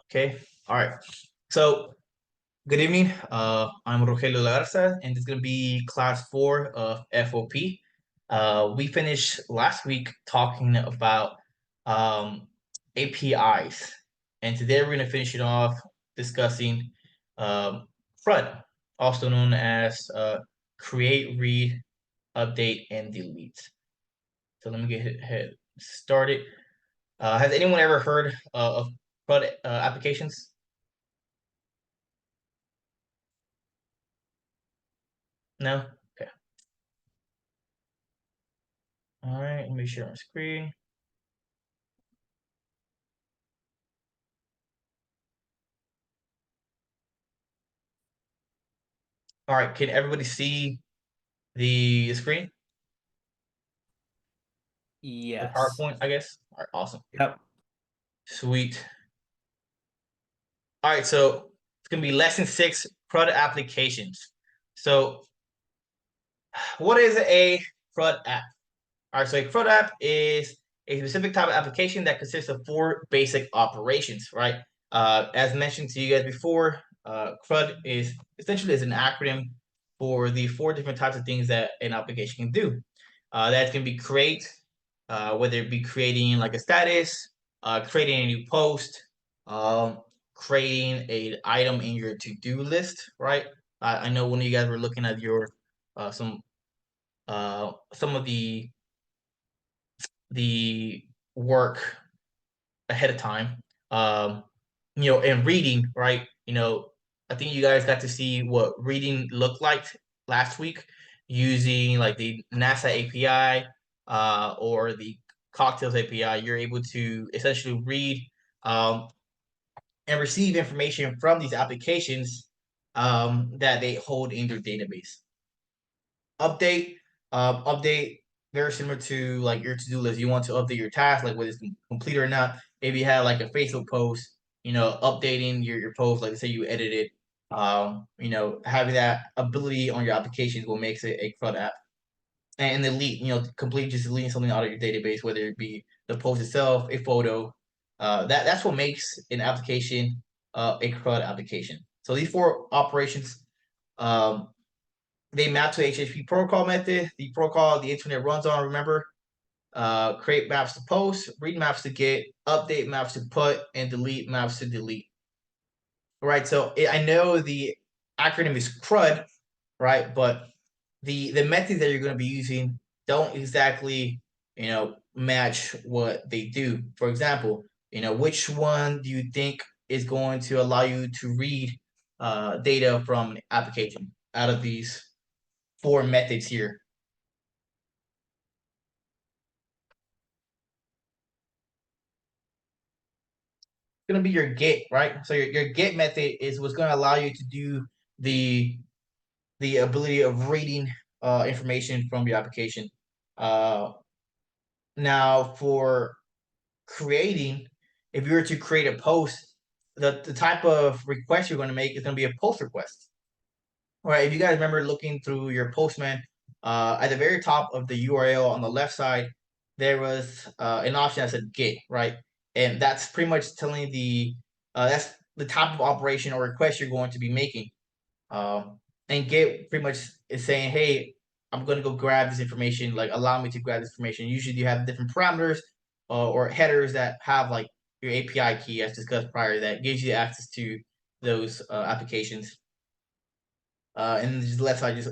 Okay. All right. So good evening. I'm Rogelio Lagarza, and it's gonna be class 4 of FOP. We finished last week talking about APIs, and today we're gonna finish it off discussing CRUD, also known as create, read, update, and delete. So let me get ahead started. Has anyone ever heard of CRUD applications? No? Okay. All right, let me share my screen. All right, can everybody see the screen? The Yes. PowerPoint, I guess. All right, awesome. Yep. Sweet. All right, so it's gonna be lesson 6, CRUD applications. So what is a CRUD app? All right, so a CRUD app is a specific type of application that consists of 4 basic operations, right? As mentioned to you guys before, CRUD is essentially is an acronym for the 4 different types of things that an application can do. That can be create, whether it be creating like a status, creating a new post, um, creating an item in your to-do list, right? I know one of you guys were looking at your some of the work ahead of time. And reading, right? I think you guys got to see what reading looked like last week using like the NASA API or the Cocktails API. You're able to essentially read um, and receive information from these applications that they hold in their database. Update, very similar to like your to-do list. You want to update your task, like whether it's complete or not. Maybe you have like a Facebook post, updating your post, like say you edited. Having that ability on your applications will make it a CRUD app. And delete, complete just deleting something out of your database, whether it be the post itself, a photo. That's what makes an application a CRUD application. So these 4 operations, um, they map to HTTP protocol method. The protocol the internet runs on, remember, create maps to post, read maps to get, update maps to put, and delete maps to delete. Right. So I know the acronym is CRUD, right? But the methods that you're going to be using don't exactly, match what they do. For example, which one do you think is going to allow you to read data from an application out of these 4 methods here? Going to be your get, right? So your get method is what's going to allow you to do the ability of reading information from your application. Uh, Now, for creating, if you were to create a post, the type of request you're going to make is going to be a post request. All right. If you guys remember looking through your Postman, at the very top of the URL on the left side, there was an option that said get, right? And that's pretty much telling that's the type of operation or request you're going to be making. And get pretty much is saying, hey, I'm going to go grab this information, like allow me to grab this information. Usually you have different parameters or headers that have like your API key as discussed prior that gives you access to those applications. And the left side just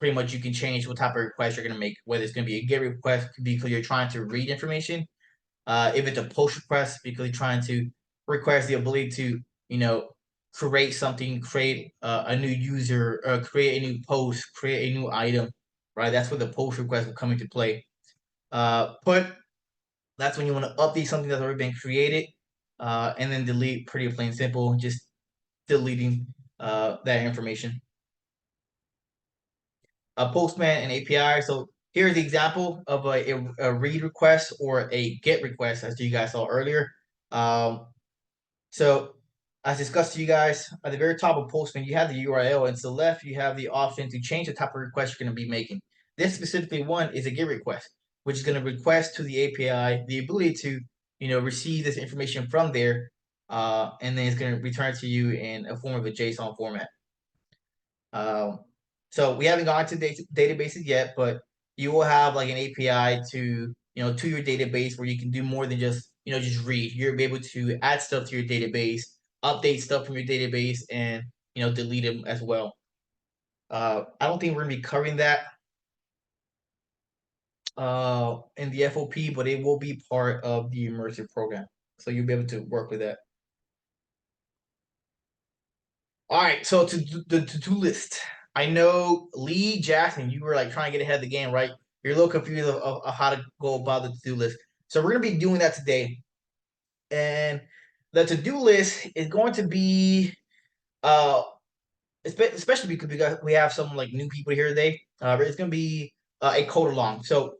pretty much you can change what type of request you're going to make, whether it's going to be a get request because you're trying to read information, if it's a post request because you're trying to request the ability to, create something, create a new user, create a new post, create a new item, right? That's where the post request will come into play. Put, that's when you want to update something that's already been created, and then delete, pretty plain simple, just deleting that information. A Postman and API. So here's the example of a read request or a get request, as you guys saw earlier. So as discussed to you guys, at the very top of Postman, you have the URL, and to the left, you have the option to change the type of request you're going to be making. This specifically one is a GET request, which is going to request to the API the ability to, receive this information from there and then it's going to return to you in a form of a JSON format. So we haven't gone to databases yet, but you will have like an API to to your database where you can do more than just just read. You'll be able to add stuff to your database, update stuff from your database, and delete them as well. I don't think we're gonna be covering that in the FOP, but it will be part of the immersive program, so you'll be able to work with that. All right, so to the to-do list. I know Lee Jackson, you were like trying to get ahead of the game, right? You're a little confused of how to go about the to-do list. So we're gonna be doing that today. And the to-do list is going to be especially because we have some like new people here today. It's gonna be a code along. So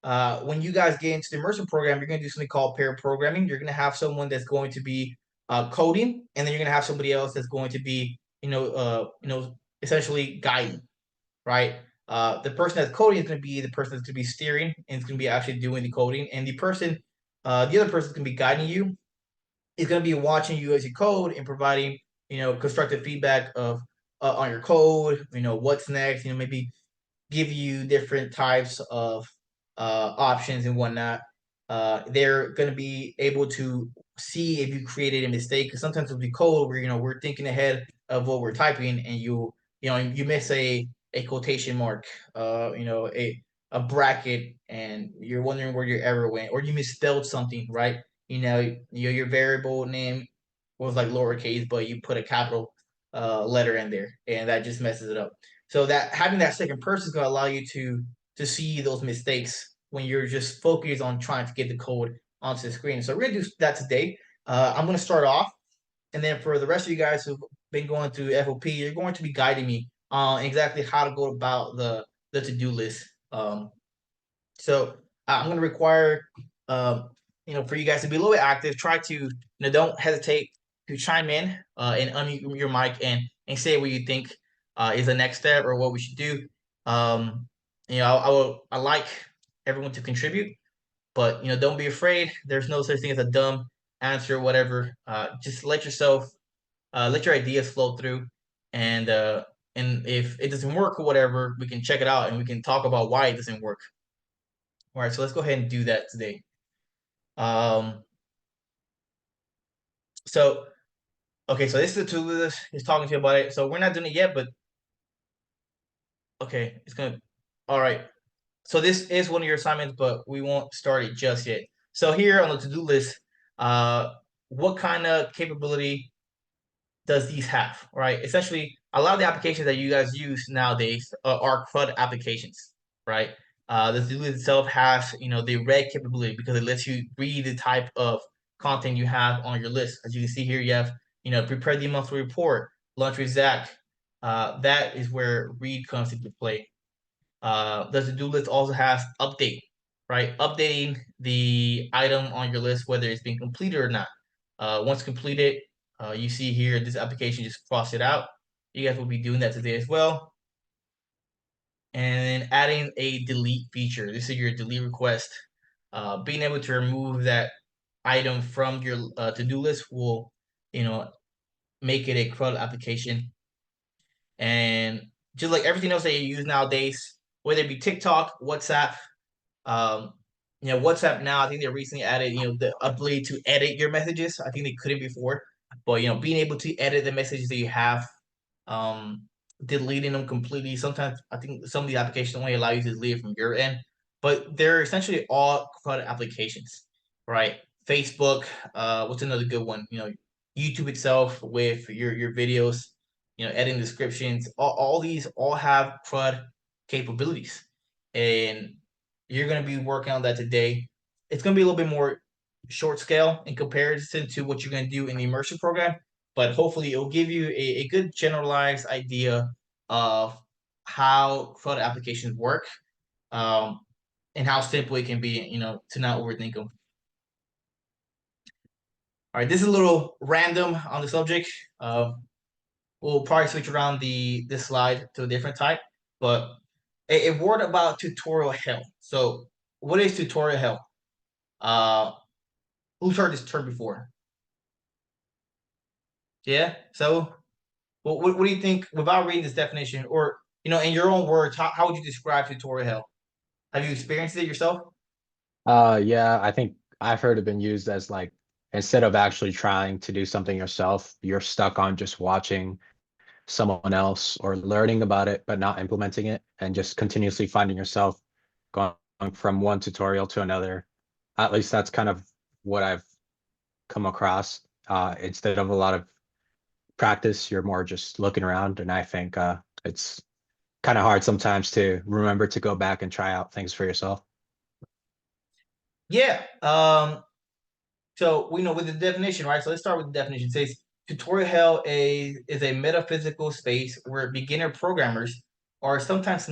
when you guys get into the immersive program, you're going to do something called pair programming. You're going to have someone that's going to be coding, and then you're going to have somebody else that's going to be, essentially guiding, right? The person that's coding is going to be the person that's going to be steering, and it's going to be actually doing the coding, and the other person that's going to be guiding you is going to be watching you as you code and providing, constructive feedback of on your code. What's next. Maybe give you different types of options and whatnot. They're going to be able to see if you created a mistake, because sometimes with the code, we're thinking ahead of what we're typing, and you miss a quotation mark, a bracket, and you're wondering where your error went, or you misspelled something, right? Your variable name was like lowercase, but you put a capital letter in there, and that just messes it up. So that having that second person is going to allow you to see those mistakes when you're just focused on trying to get the code onto the screen. So we're going to do that today. I'm going to start off, and then for the rest of you guys who've been going through FOP, you're going to be guiding me on exactly how to go about the to-do list. So I'm going to require, for you guys to be a little bit active. Try to, don't hesitate to chime in and unmute your mic and say what you think is the next step or what we should do. I like everyone to contribute, but don't be afraid. There's no such thing as a dumb answer or whatever. Just let your ideas flow through, and if it doesn't work or whatever, we can check it out and we can talk about why it doesn't work. All right, so let's go ahead and do that today. Um, so okay, so this is the to-do list. He's talking to you about it. So we're not doing it yet, but okay, it's gonna. All right. So this is one of your assignments, but we won't start it just yet. So here on the to-do list, what kind of capability does these have, right? Essentially, a lot of the applications that you guys use nowadays are CRUD applications, right? The to-do list itself has, the read capability because it lets you read the type of content you have on your list. As you can see here, you have, prepare the monthly report, lunch with Zach. That is where read comes into play. The to-do list also has update, right? Updating the item on your list, whether it's been completed or not. Once completed, you see here, this application just cross it out. You guys will be doing that today as well. And then adding a delete feature. This is your delete request. Being able to remove that item from your to-do list will, make it a CRUD application. And just like everything else that you use nowadays, whether it be TikTok, WhatsApp, um, WhatsApp now, I think they recently added, the ability to edit your messages. I think they couldn't before, but being able to edit the messages that you have, um, deleting them completely. Sometimes I think some of the applications only allow you to delete it from your end, but they're essentially all CRUD applications, right? Facebook, what's another good one? YouTube itself with your videos, editing descriptions. All these all have CRUD capabilities, and you're going to be working on that today. It's going to be a little bit more short scale in comparison to what you're going to do in the immersion program, but hopefully it will give you a good generalized idea of how CRUD applications work, um, and how simple it can be, to not overthink them. All right, this is a little random on the subject. We'll probably switch around this slide to a different type, but a word about tutorial hell. So what is tutorial hell? Who's heard this term before? Yeah. So, what do you think without reading this definition, or in your own words, how would you describe tutorial hell? Have you experienced it yourself? Yeah, I think I've heard it been used as like instead of actually trying to do something yourself, you're stuck on just watching someone else or learning about it, but not implementing it and just continuously finding yourself going from one tutorial to another. At least that's kind of what I've come across. Instead of a lot of practice, you're more just looking around. And I think it's kind of hard sometimes to remember to go back and try out things for yourself. Yeah. So we know with the definition, right? So let's start with the definition. It says tutorial hell is a metaphysical space where beginner programmers are sometimes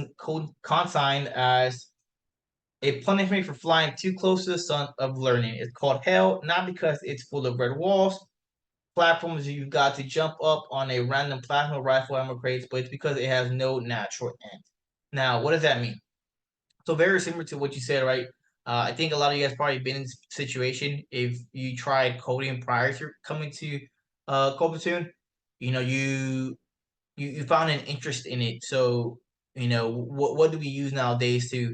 consigned as a punishment for flying too close to the sun of learning. It's called hell, not because it's full of red walls, platforms you've got to jump up on a random plasma rifle ammo crates, but it's because it has no natural end. Now, what does that mean? So very similar to what you said, right? I think a lot of you guys probably been in this situation. If you tried coding prior to coming to Code, you found an interest in it. So what do we use nowadays to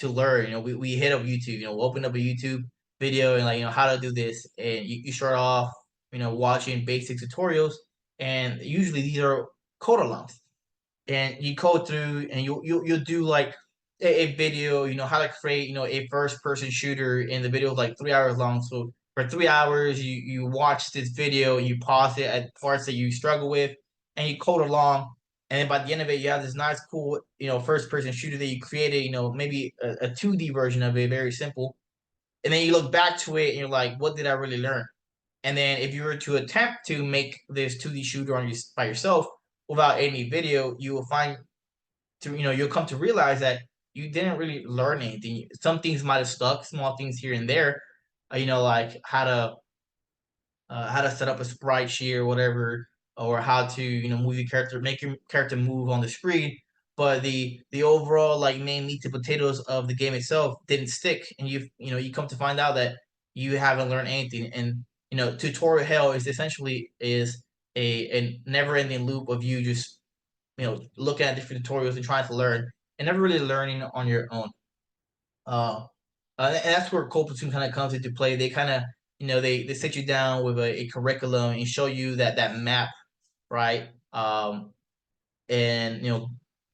learn? We hit up YouTube. We'll open up a YouTube video and like how to do this, and you start off watching basic tutorials, and usually these are code alongs, and you code through and you'll do like a video, how to create, a first person shooter, and the video is like 3 hours long. So for 3 hours, you watch this video, you pause it at parts that you struggle with, and you code along. And then by the end of it, you have this nice, cool, first person shooter that you created, maybe a 2D version of it, very simple. And then you look back to it and you're like, what did I really learn? And then if you were to attempt to make this 2D shooter by yourself without any video, you will find you'll come to realize that you didn't really learn anything. Some things might have stuck, small things here and there, like how to set up a sprite sheet or whatever, or how to move your character, make your character move on the screen. But the overall like main meat and potatoes of the game itself didn't stick, and you come to find out that you haven't learned anything. And tutorial hell is essentially is a never ending loop of you just looking at different tutorials and trying to learn, and never really learning on your own. Uh, and that's where Cold Platoon kind of comes into play. They kind of, they sit you down with a curriculum and show you that map, right? And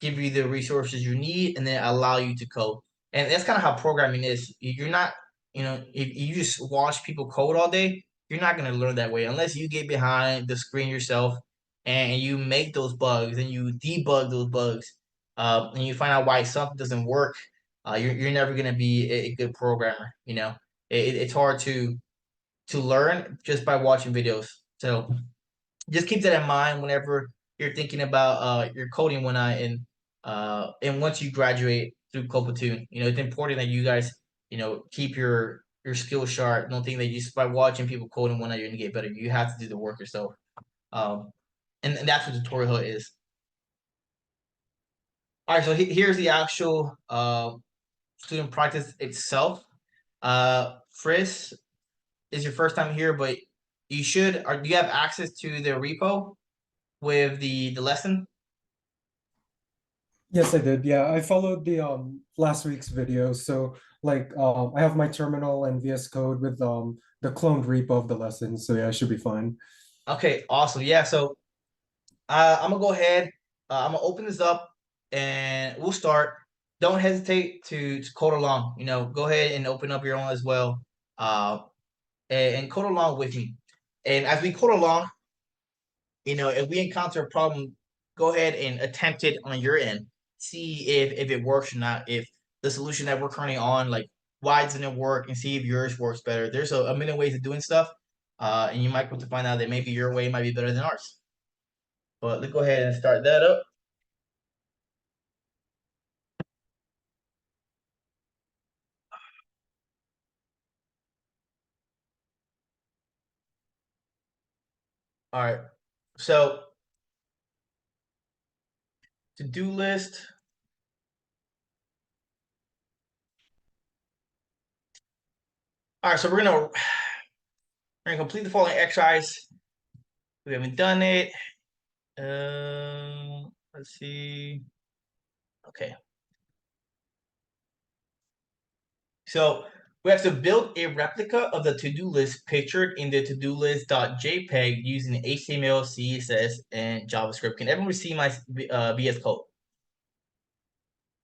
give you the resources you need, and then allow you to code. And that's kind of how programming is. You're not, if you just watch people code all day, you're not going to learn that way unless you get behind the screen yourself and you make those bugs and you debug those bugs, and you find out why something doesn't work. You're never going to be a good programmer. It's hard to learn just by watching videos. So just keep that in mind whenever you're thinking about your coding when I and once you graduate through Copatoon. It's important that you guys keep your skills sharp. Don't think that just by watching people coding one night you're gonna get better. You have to do the work yourself. Um, and that's what tutorial is. All right, so here's the actual student practice itself. Chris, is your first time here, but you should, or do you have access to the repo with the lesson? Yes, I did. Yeah, I followed the last week's video. So like I have my terminal and VS Code with the cloned repo of the lesson. So yeah, I should be fine. Okay, awesome. Yeah, so I'm gonna go ahead. I'm gonna open this up and we'll start. Don't hesitate to code along. Go ahead and open up your own as well, uh, and code along with me. And as we code along, if we encounter a problem, go ahead and attempt it on your end. See if it works or not. If the solution that we're currently on, like why doesn't it work, and see if yours works better. There's a million ways of doing stuff, and you might come to find out that maybe your way might be better than ours. But let's go ahead and start that up. All right. So to-do list. All right. So we're gonna complete the following exercise. We haven't done it. Let's see. Okay. So we have to build a replica of the to-do list pictured in the to-do list.jpg using HTML, CSS, and JavaScript. Can everyone see my VS Code?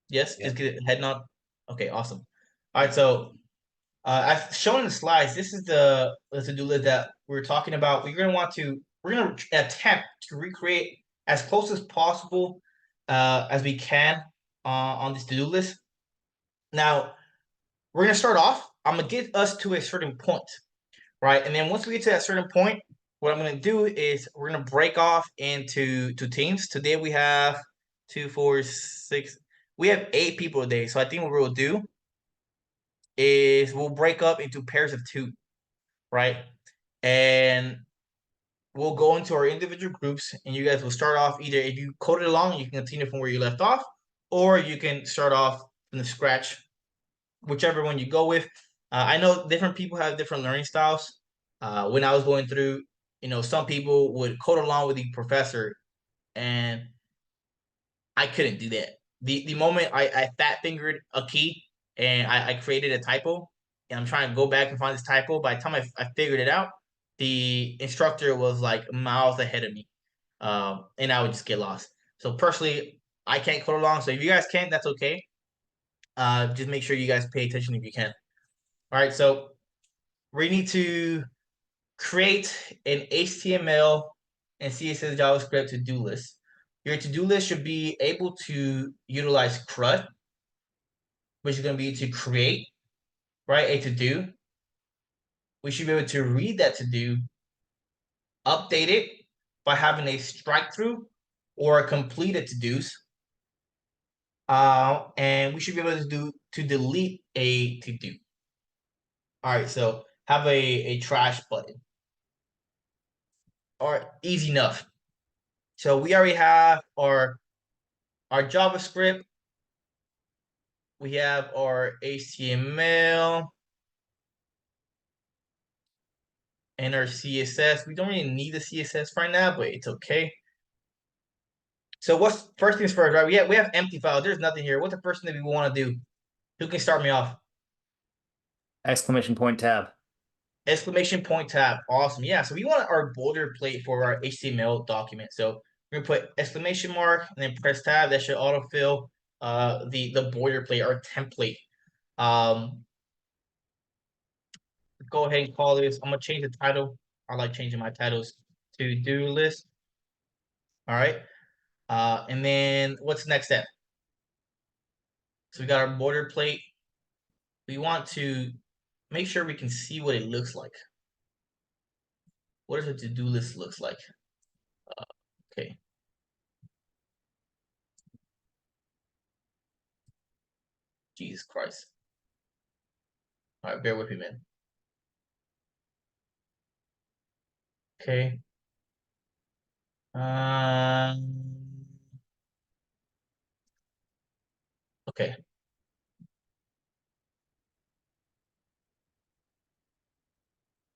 Yes, Yeah. just get a head nod. Okay, awesome. All right, so as shown in the slides, this is the to-do list that we're talking about. We're gonna attempt to recreate as close as possible as we can on this to-do list. Now, we're gonna start off. I'm gonna get us to a certain point, right? And then once we get to that certain point, what I'm gonna do is we're gonna break off into teams. Today we have 2, 4, 6. We have 8 people today. So I think what we'll do is we'll break up into pairs of 2, right? And we'll go into our individual groups, and you guys will start off either if you code it along, you can continue from where you left off, or you can start off from the scratch, whichever one you go with. I know different people have different learning styles. When I was going through, some people would code along with the professor, and I couldn't do that. The moment I fat fingered a key and I created a typo, and I'm trying to go back and find this typo. By the time I figured it out, the instructor was like miles ahead of me, and I would just get lost. So personally, I can't code along. So if you guys can't, that's okay. Just make sure you guys pay attention if you can. All right, so we need to create an HTML and CSS JavaScript to-do list. Your to-do list should be able to utilize CRUD, which is going to be to create, right, a to-do. We should be able to read that to-do, update it by having a strike through or a completed to-dos. And we should be able to delete a to-do. All right, so have a trash button. All right, easy enough. So we already have our JavaScript. We have our HTML and our CSS. We don't really need the CSS right now, but it's okay. So what's first things first, right? We have empty files. There's nothing here. What's the first thing that we want to do? Who can start me off? Exclamation point tab. Exclamation point tab. Awesome. Yeah. So we want our boilerplate for our HTML document. So we're gonna put exclamation mark and then press tab. That should autofill the boilerplate or template. Go ahead and call this. I'm gonna change the title. I like changing my titles to do list. All right. And then what's the next step? So we got our boilerplate. We want to make sure we can see what it looks like. What does a to-do list looks like? Okay. Jesus Christ. All right, bear with me, man. Okay. Okay.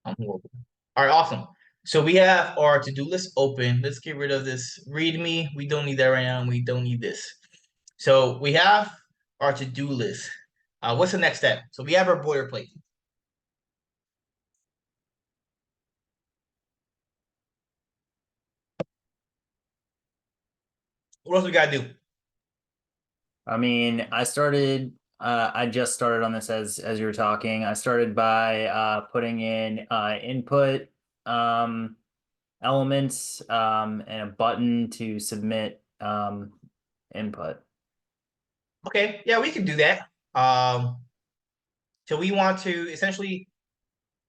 I'm horrible. All right, awesome. So we have our to-do list open. Let's get rid of this README. We don't need that right now. We don't need this. So we have our to-do list. What's the next step? So we have our boilerplate. What else we gotta do? I mean, I just started on this as you were talking. I started by putting in input elements and a button to submit input. Okay, yeah, we can do that. So we want to essentially,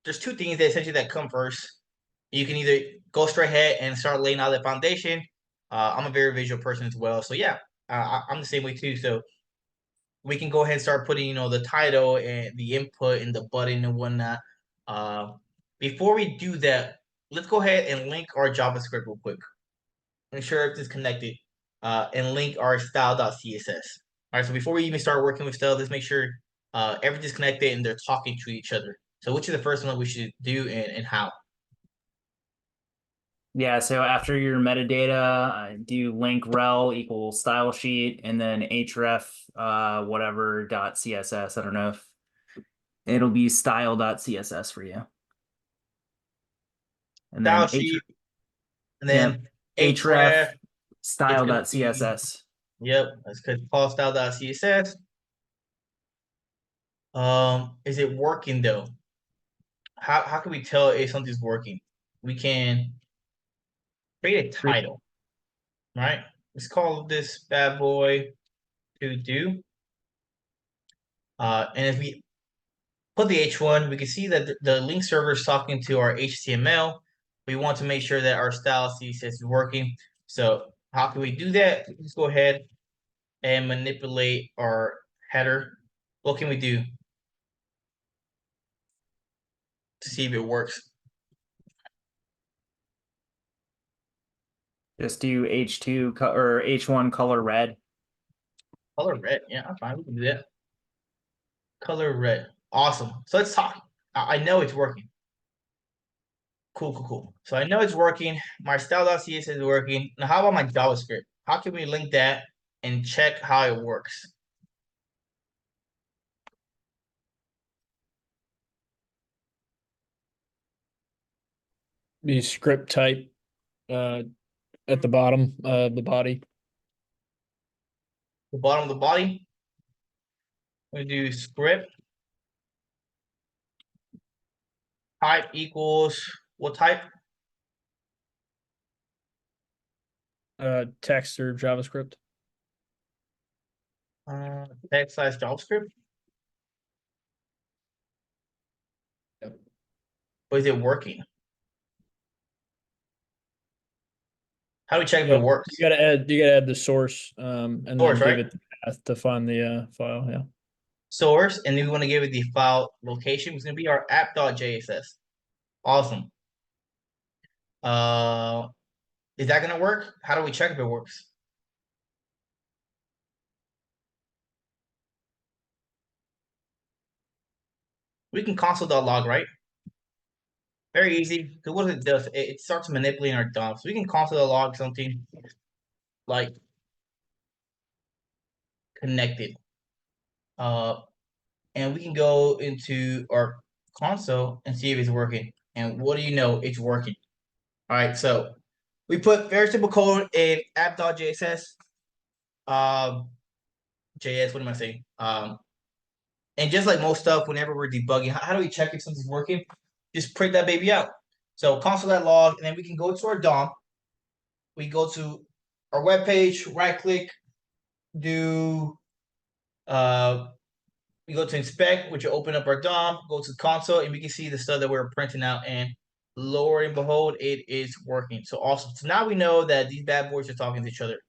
there's two things that essentially that come first. You can either go straight ahead and start laying out the foundation. I'm a very visual person as well, so yeah, I'm the same way too. So we can go ahead and start putting, the title and the input and the button and whatnot. Before we do that, let's go ahead and link our JavaScript real quick. Make sure everything's connected, and link our style.css. All right, so before we even start working with style, let's make sure everything's connected and they're talking to each other. So which is the first one we should do and how? Yeah, so after your metadata, do link rel equals style sheet and then href whatever dot css. I don't know if it'll be style dot css for you. And Style then sheet, and yep, then href href is style going dot to be, css. yep, that's good. Call style.css. Is it working though? How can we tell if something's working? We can create a title, right? Let's call this bad boy to do. And if we put the H1, we can see that the link server is talking to our HTML. We want to make sure that our style CSS is working. So how can we do that? Let's go ahead and manipulate our header. What can we do to see if it works? Just do H2 or H1 color red. Color red. Yeah, I'm fine. We can do that. Color red. Awesome. So let's talk. I know it's working. Cool. So I know it's working. My style.css is working. Now, how about my JavaScript? How can we link that and check how it works? The script type at the bottom of the body. The bottom of the body. We do script type equals what type? Text or JavaScript. Text slash JavaScript. Yep. But is it working? How do we check if Yeah, it works? you gotta add the source and Source, then right? give it the path to find the file. Yeah. Source, and then we want to give it the file location. It's going to be our app.jss. Awesome. Is that going to work? How do we check if it works? We can console.log, right? Very easy. Because what it does, it starts manipulating our DOM. So we can console.log something like connected. And we can go into our console and see if it's working. And what do you know? It's working. All right, so we put very simple code in app.js. JS, what am I saying? And just like most stuff, whenever we're debugging, how do we check if something's working? Just print that baby out. So console.log, and then we can go to our DOM. We go to our web page, right click, do we go to inspect, which will open up our DOM, go to console, and we can see the stuff that we're printing out. And Lord and behold, it is working. So awesome. So now we know that these bad boys are talking to each other.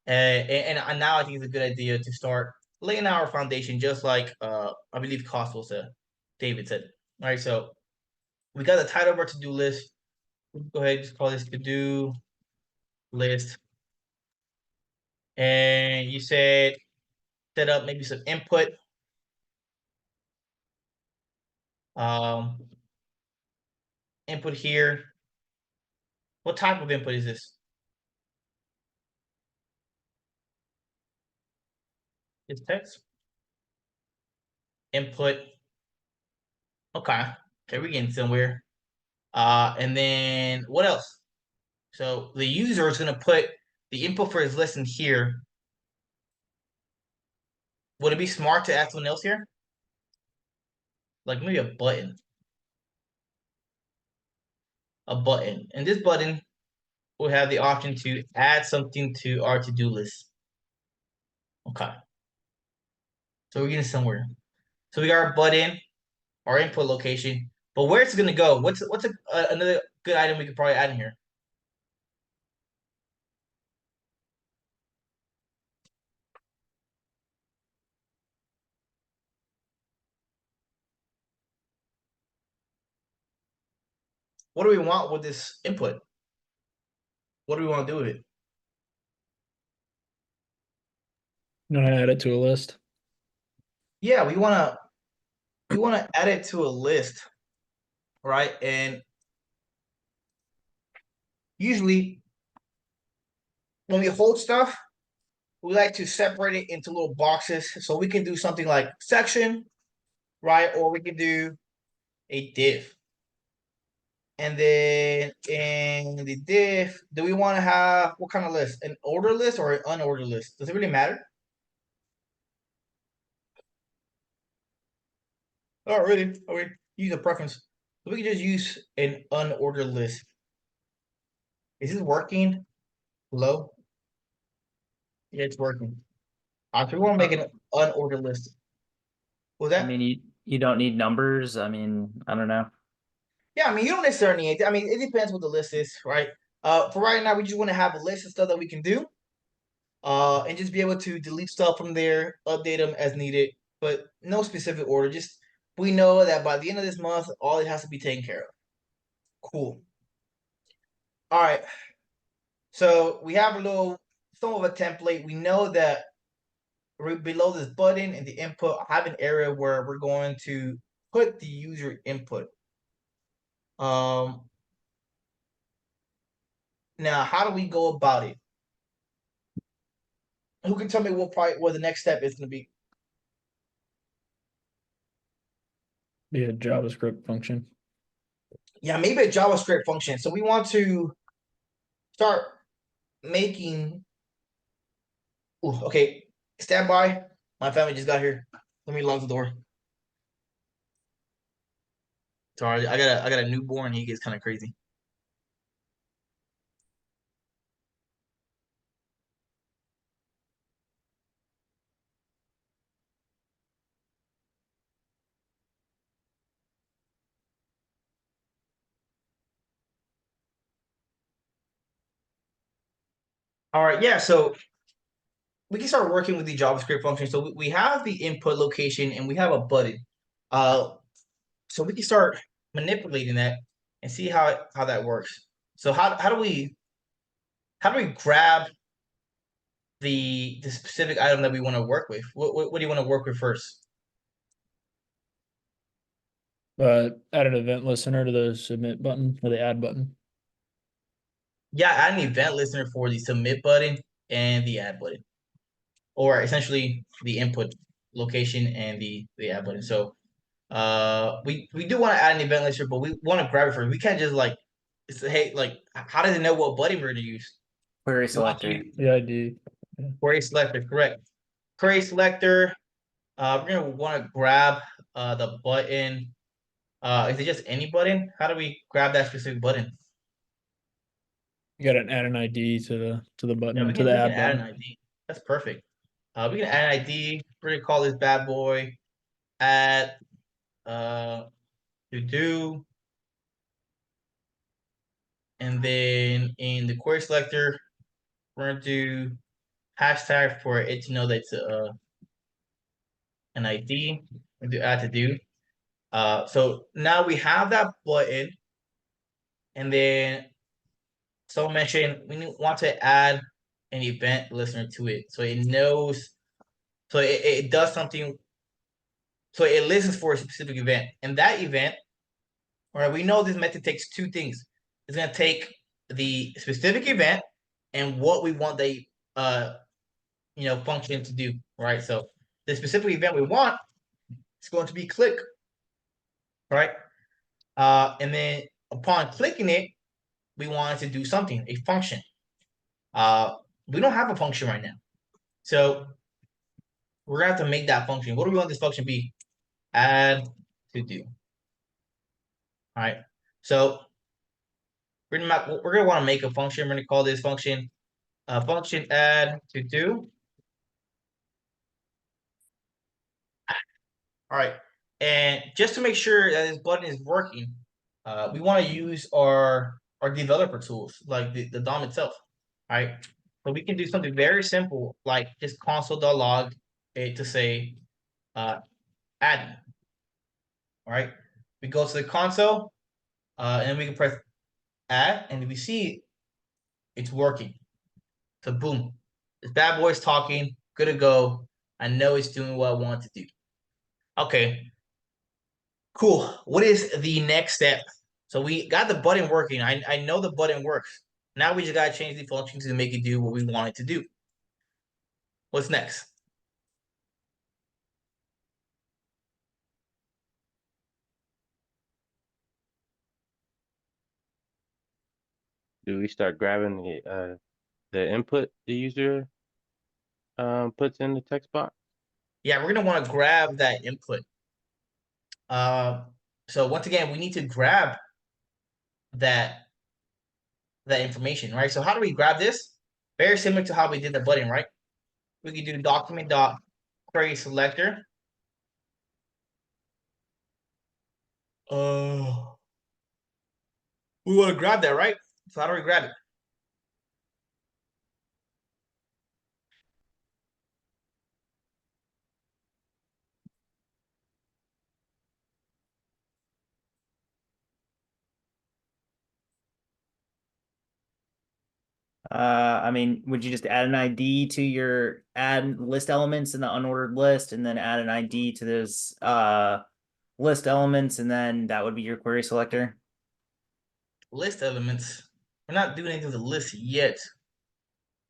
And now I think it's a good idea to start laying our foundation, just like I believe Coswell said, David said. All right, so we got the title of our to-do list. Go ahead, just call this to-do list. And you said set up maybe some input. Input here. What type of input is this? It's text. Input. Okay, we're getting somewhere. And then what else? So the user is going to put the input for his lesson here. Would it be smart to add someone else here? Like maybe a button. A button. And this button will have the option to add something to our to-do list. Okay. So we're getting somewhere. So we got our button, our input location. But where's it going to go? What's another good item we could probably add in here? What do we want with this input? What do we want to do with it? I'm gonna add it to a list. Yeah, we want to add it to a list, right? And usually when we hold stuff, we like to separate it into little boxes. So we can do something like section, right? Or we can do a div. And then in the div, do we want to have what kind of list? An order list or an unordered list? Does it really matter? Oh, really? Okay, use a preference. So we can just use an unordered list. Is this working? Low? Yeah, it's working. So we want to make an unordered list. Was I that? mean, you don't need numbers. I mean, I don't know. Yeah, I mean, you don't necessarily need it. I mean, it depends what the list is, right? For right now, we just want to have a list of stuff that we can do. And just be able to delete stuff from there, update them as needed, but no specific order. Just we know that by the end of this month, all it has to be taken care of. Cool. All right. So we have a little, some of a template. We know that below this button in the input, I have an area where we're going to put the user input. Now, how do we go about it? Who can tell me what the next step is going to be? Be a JavaScript function. Yeah, maybe a JavaScript function. So we want to start making. Ooh, okay, stand by. My family just got here. Let me lock the door. Sorry, I got a newborn. He gets kind of crazy. All right, yeah. So we can start working with the JavaScript function. So we have the input location and we have a button. So we can start manipulating that and see how that works. So how do we grab the specific item that we want to work with? What do you want to work with first? Add an event listener to the submit button or the add button. Yeah, add an event listener for the submit button and the add button, or essentially the input location and the add button. So we do want to add an event listener, but we want to grab it first. We can't just like say, hey, like how does it know what button we're gonna use? Query We want to selector. use The ID. query selector, correct. Query selector, we're gonna want to grab the button. Is it just any button? How do we grab that specific button? You got to add an ID to the Yeah, button we to can the we can add add an button. ID. That's perfect. We can add an ID. We're gonna call this bad boy add to do, and then in the query selector, we're gonna do hashtag for it to know that it's an ID. We do add to do. So now we have that button, and then someone mentioned we want to add an event listener to it, so it knows, so it does something, so it listens for a specific event, and that event, all right, we know this method takes two things. It's gonna take the specific event and what we want the function to do, right? So the specific event we want is going to be click, right? And then upon clicking it, we want it to do something, a function. We don't have a function right now. So we're gonna have to make that function. What do we want this function to be? Add to do. All right. So we're gonna want to make a function. We're gonna call this function function add to do. All right. And just to make sure that this button is working, we want to use our developer tools, like the DOM itself. All right. So we can do something very simple, like just console.log it to say add. All right. We go to the console, and then we can press add, and we see it's working. So boom, this bad boy's talking, good to go. I know it's doing what I want to do. Okay, cool. What is the next step? So we got the button working. I know the button works. Now we just gotta change the function to make it do what we want it to do. What's next? Do we start grabbing the input the user puts in the text box? Yeah, we're gonna want to grab that input. So once again, we need to grab that information, right? So how do we grab this? Very similar to how we did the button, right? We can do document.query selector. We want to grab that, right? So how do we grab it? I mean, would you just add an ID to your add list elements in the unordered list, and then add an ID to those list elements, and then that would be your query selector? List elements. We're not doing anything with the list yet.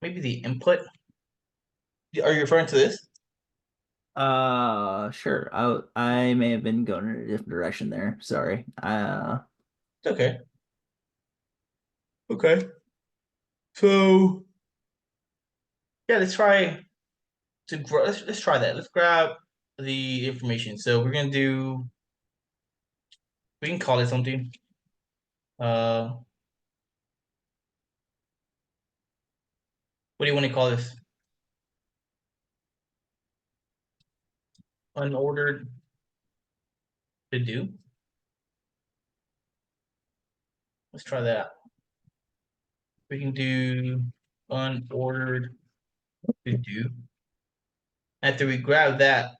Maybe the input. Are you referring to this? Sure. I may have been going in a different direction there. Sorry. It's okay. Okay. So yeah, let's try to grow. Let's try that. Let's grab the information. So we're gonna do. We can call it something. What do you want to call this? Unordered to do. Let's try that. We can do unordered to do. After we grab that,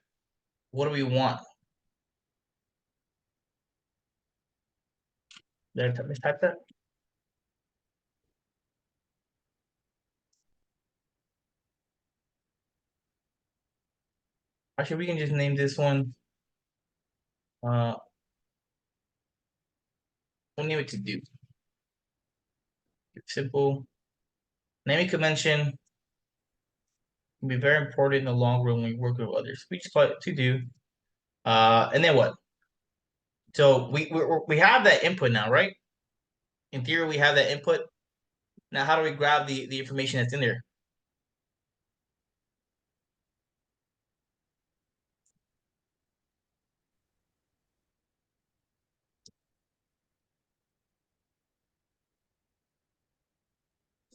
what do we want? Let's type that. Actually, we can just name this one. We'll name it to do. Simple. Naming convention can be very important in the long run when we work with others. We just call it to do. And then what? So we have that input now, right? In theory, we have that input. Now, how do we grab the information that's in there?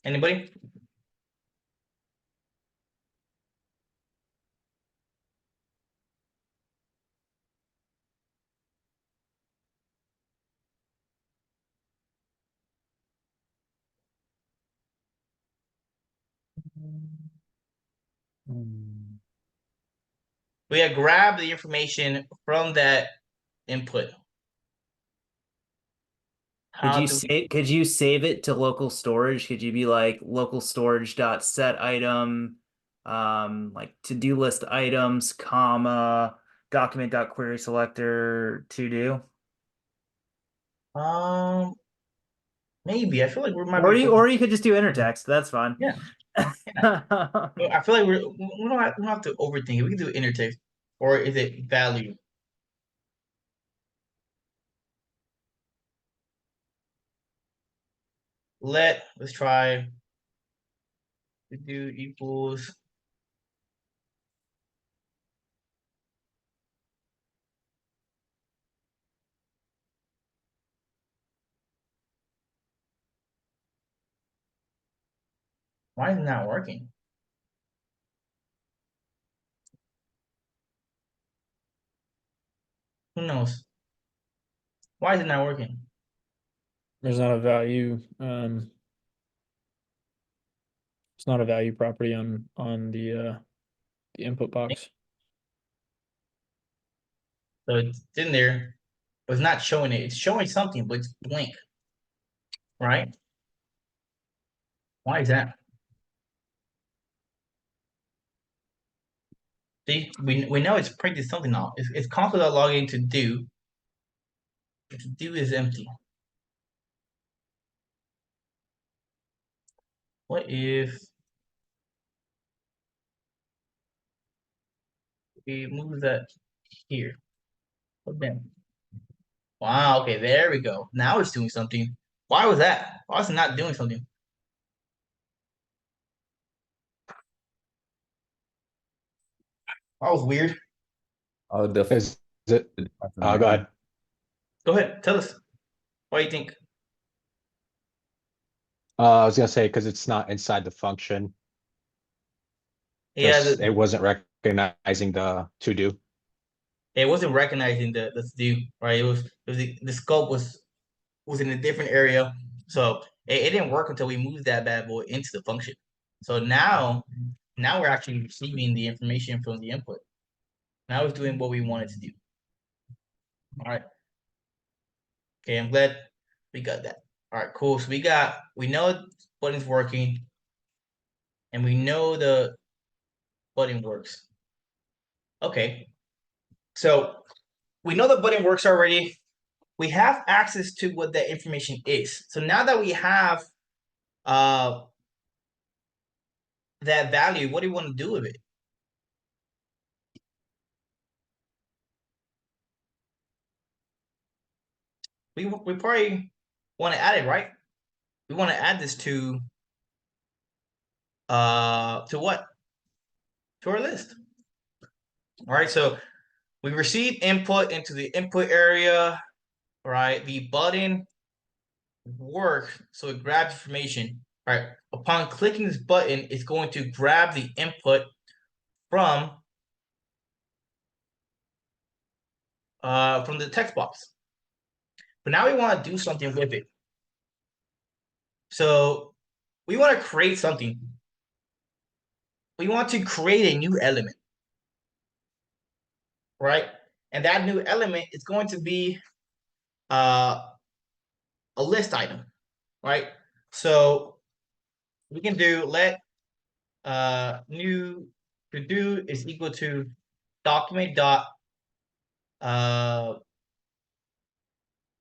Anybody? We have grabbed the information from that input. Could you save it to local storage? Could you be like local storage dot set item, like to-do list items, comma, document dot query selector to do? Maybe I feel like we might Or you could just do intertext. That's fine. Yeah. I feel like we don't have to overthink it. We can do intertext, or is it value? Let's try to do equals. Why is it not working? Who knows? Why is it not working? There's not a value. It's not a value property on the input box. So it's in there, but it's not showing it. It's showing something, but it's blank. Right? Why is that? See, we know it's printed something out. It's console.login to do. To do is empty. what if we move that here? Oh, damn. Wow, okay, there we go. Now it's doing something. Why was that? Why was it not doing something? That was weird. Oh, the Is it? Go ahead. Go ahead, tell us. What do you think? I was gonna say because it's not inside the function. Yeah, Just it wasn't recognizing the to do. it wasn't recognizing the do, right? The scope was in a different area, so it didn't work until we moved that bad boy into the function. So now we're actually receiving the information from the input. Now it's doing what we want it to do. All right. Okay, I'm glad we got that. All right, cool. So we know button's working, and we know the button works. Okay. So we know the button works already. We have access to what that information is. So now that we have that value, what do you want to do with it? We probably want to add it, right? We want to add this to what? To our list. All right, so we receive input into the input area, right? The button works, so it grabs information, right? Upon clicking this button, it's going to grab the input from the text box. But now we want to do something with it. So we want to create something. We want to create a new element, right? And that new element is going to be a list item, right? So we can do let new to do is equal to document dot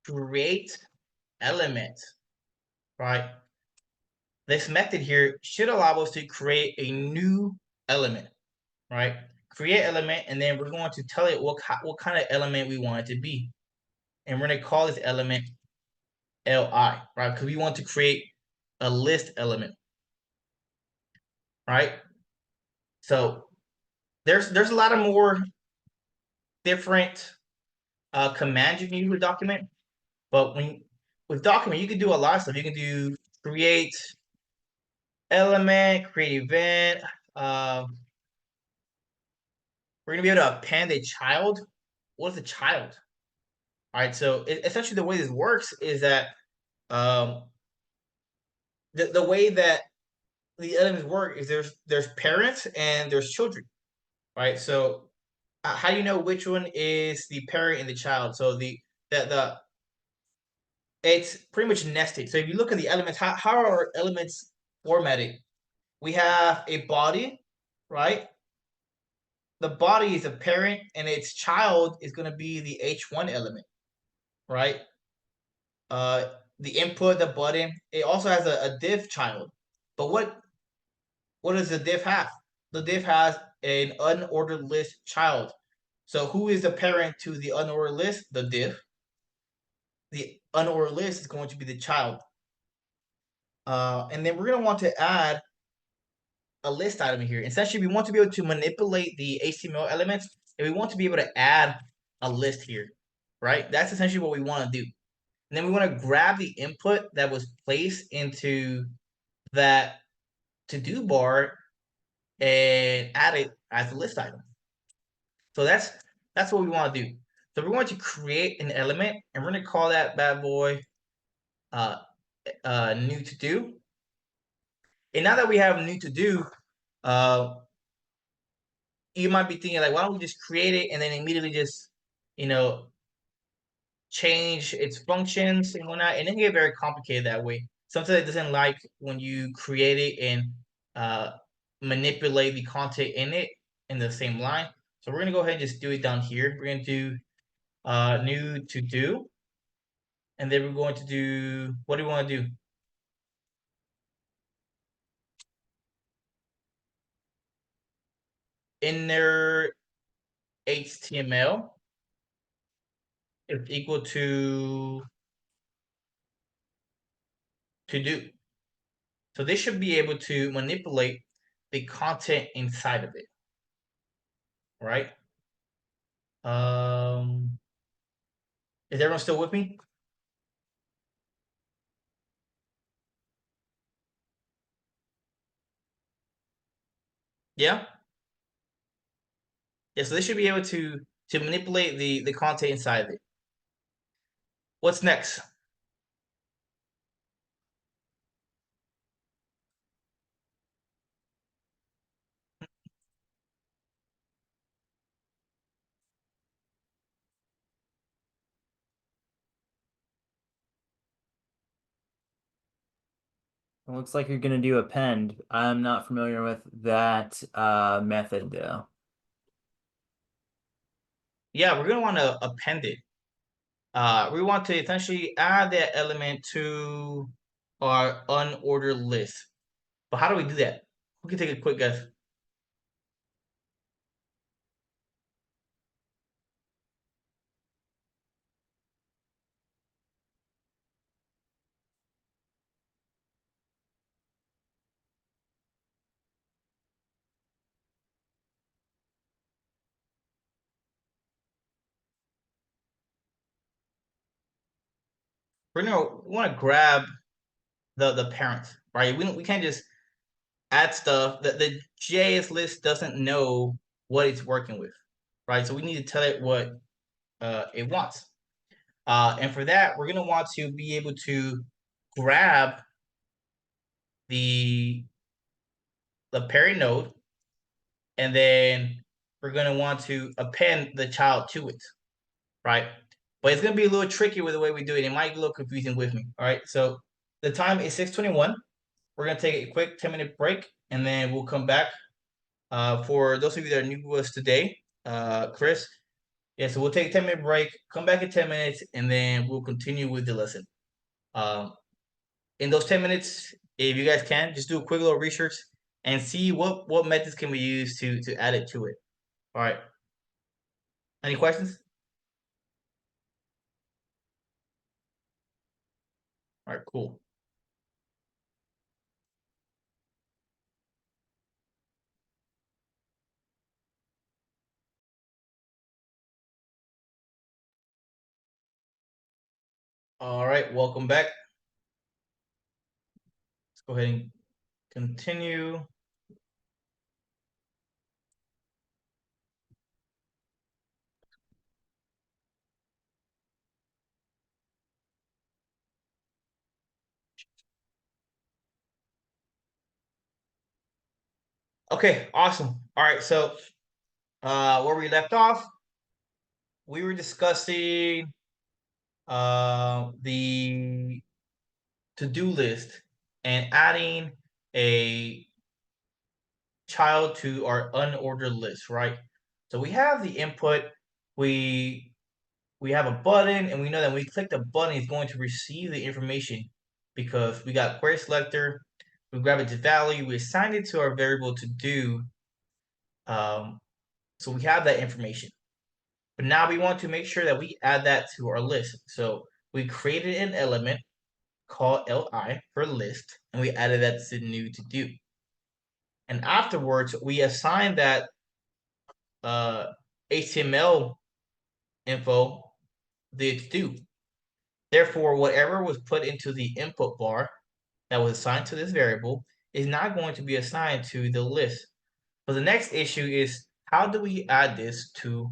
create element, right? This method here should allow us to create a new element, right? Create element, and then we're going to tell it what kind of element we want it to be. And we're going to call this element li, right? Because we want to create a list element, right? So there's a lot of more different commands you can use with document, but with document you can do a lot of stuff. You can do create element, create event. We're gonna be able to append a child. What is a child? All right, so essentially the way this works is that the way that the elements work is there's parents and there's children, right? So how do you know which one is the parent and the child? So the it's pretty much nested. So if you look at the elements, how are elements formatted? We have a body, right? The body is a parent, and its child is going to be the H1 element, right? The input, the button, it also has a div child. But what does the div have? The div has an unordered list child. So who is the parent to the unordered list? The div. The unordered list is going to be the child. And then we're going to want to add a list item here. Essentially, we want to be able to manipulate the HTML elements, and we want to be able to add a list here, right? That's essentially what we want to do. And then we want to grab the input that was placed into that to-do bar and add it as a list item. So that's what we want to do. So we're going to create an element, and we're going to call that bad boy new to do. And now that we have new to do, you might be thinking like, why don't we just create it and then immediately just, change its functions and whatnot? And it can get very complicated that way. Sometimes it doesn't like when you create it and manipulate the content in it in the same line. So we're gonna go ahead and just do it down here. We're gonna do new to do, and then we're going to do, what do we want to do? inner HTML is equal to do. So they should be able to manipulate the content inside of it, right? Is everyone still with me? Yeah? Yeah, so they should be able to manipulate the content inside of it. What's next? It looks like you're gonna do append. I'm not familiar with that method though. Yeah, we're gonna want to append it. We want to essentially add that element to our unordered list. But how do we do that? Who can take a quick guess? We want to grab the parents, right? We can't just add stuff that the JS list doesn't know what it's working with, right? So we need to tell it what it wants. And for that, we're gonna want to be able to grab the parent node, and then we're gonna want to append the child to it, right? But it's gonna be a little tricky with the way we do it. It might get a little confusing with me. All right. So the time is 6:21. We're gonna take a quick 10-minute break, and then we'll come back. For those of you that are new to us today, Chris, yeah, so we'll take a 10-minute break, come back in 10 minutes, and then we'll continue with the lesson. In those 10 minutes, if you guys can, just do a quick little research and see what methods can we use to add it to it. All right. Any questions? All right, cool. All right, welcome back. Let's go ahead and continue. Okay, awesome. All right, so where we left off, we were discussing the to-do list and adding a child to our unordered list, right? So we have the input, we have a button, and we know that when we click the button, it's going to receive the information because we got query selector, we grab its value, we assign it to our variable to do. So we have that information. But now we want to make sure that we add that to our list. So we created an element called li for list, and we added that to new to do. And afterwards, we assign that HTML info the to do. Therefore, whatever was put into the input bar that was assigned to this variable is not going to be assigned to the list. But the next issue is how do we add this to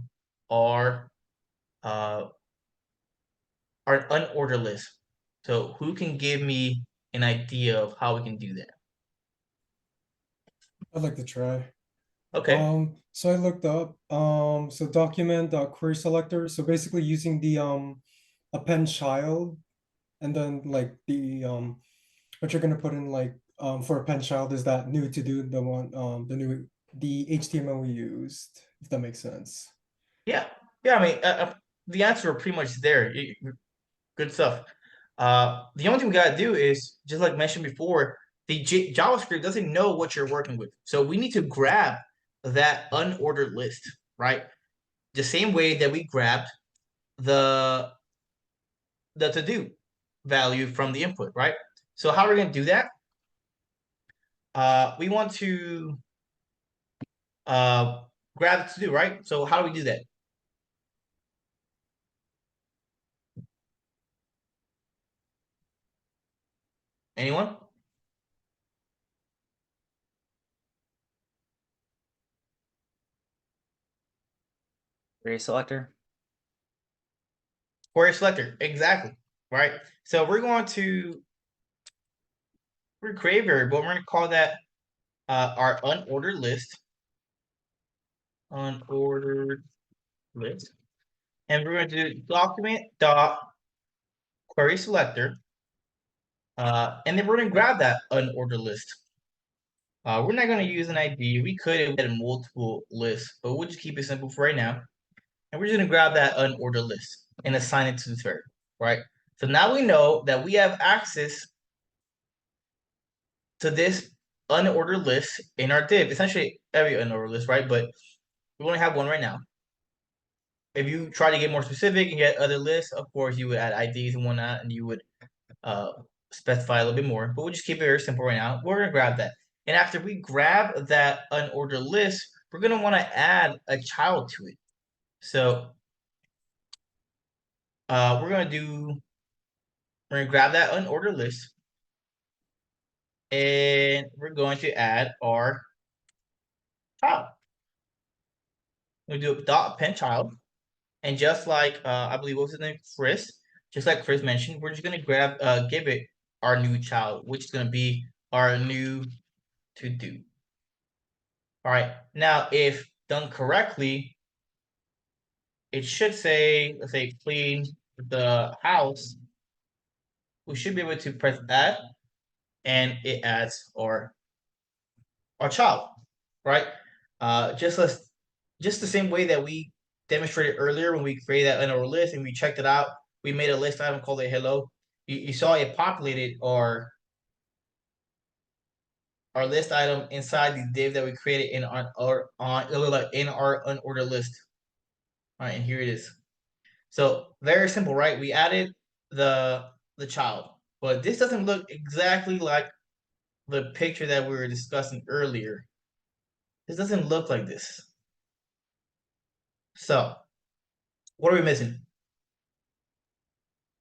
our unordered list? So who can give me an idea of how we can do that? I'd like to try. Okay. So I looked up so document query selector. So basically using the append child, and then like the what you're gonna put in like for append child is that new to do, the one the HTML we used, if that makes sense. Yeah. Yeah. I mean, the answer are pretty much there. Good stuff. The only thing we gotta do is just like mentioned before, the JavaScript doesn't know what you're working with, so we need to grab that unordered list, right? The same way that we grabbed the to-do value from the input, right? So how are we going to do that? We want to grab the to-do, right? So how do we do that? Anyone? Query selector. Query selector, exactly, right? So we're going to create a variable. We're going to call that our unordered list. Unordered list. And we're going to do document dot query selector. And then we're going to grab that unordered list. We're not going to use an ID. We could have had multiple lists, but we'll just keep it simple for right now. And we're just going to grab that unordered list and assign it to this variable, right? So now we know that we have access to this unordered list in our div. Essentially every unordered list, right? But we only have one right now. If you try to get more specific and get other lists, of course you would add IDs and whatnot, and you would specify a little bit more. But we'll just keep it very simple right now. We're gonna grab that. And after we grab that unordered list, we're gonna want to add a child to it. So we're gonna grab that unordered list, and we're going to add our child. We do a dot append child, and just like I believe what was his name, Chris. Just like Chris mentioned, we're just gonna give it our new child, which is gonna be our new to do. All right. Now, if done correctly, it should say, let's say, clean the house. We should be able to press add, and it adds our child, right? Just the same way that we demonstrated earlier when we created that in our list and we checked it out. We made a list item called it hello. You saw it populated our list item inside the div that we created in our unordered list. All right, and here it is. So very simple, right? We added the child, but this doesn't look exactly like the picture that we were discussing earlier. This doesn't look like this. So what are we missing?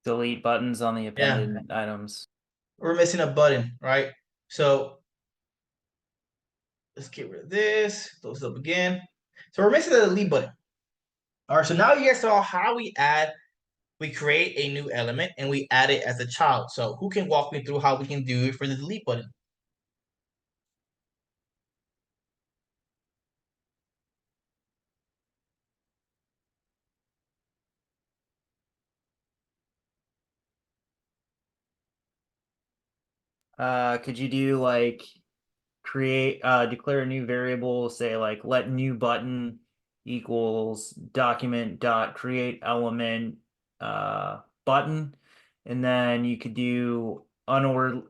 Delete buttons on the appended items. We're missing a button, right? So let's get rid of this, close it up again. So we're missing the delete button. All right, so now you guys saw how we create a new element and we add it as a child. So who can walk me through how we can do it for the delete button? Could you do like create declare a new variable, say like let new button equals document dot create element button, and then you could do unordered,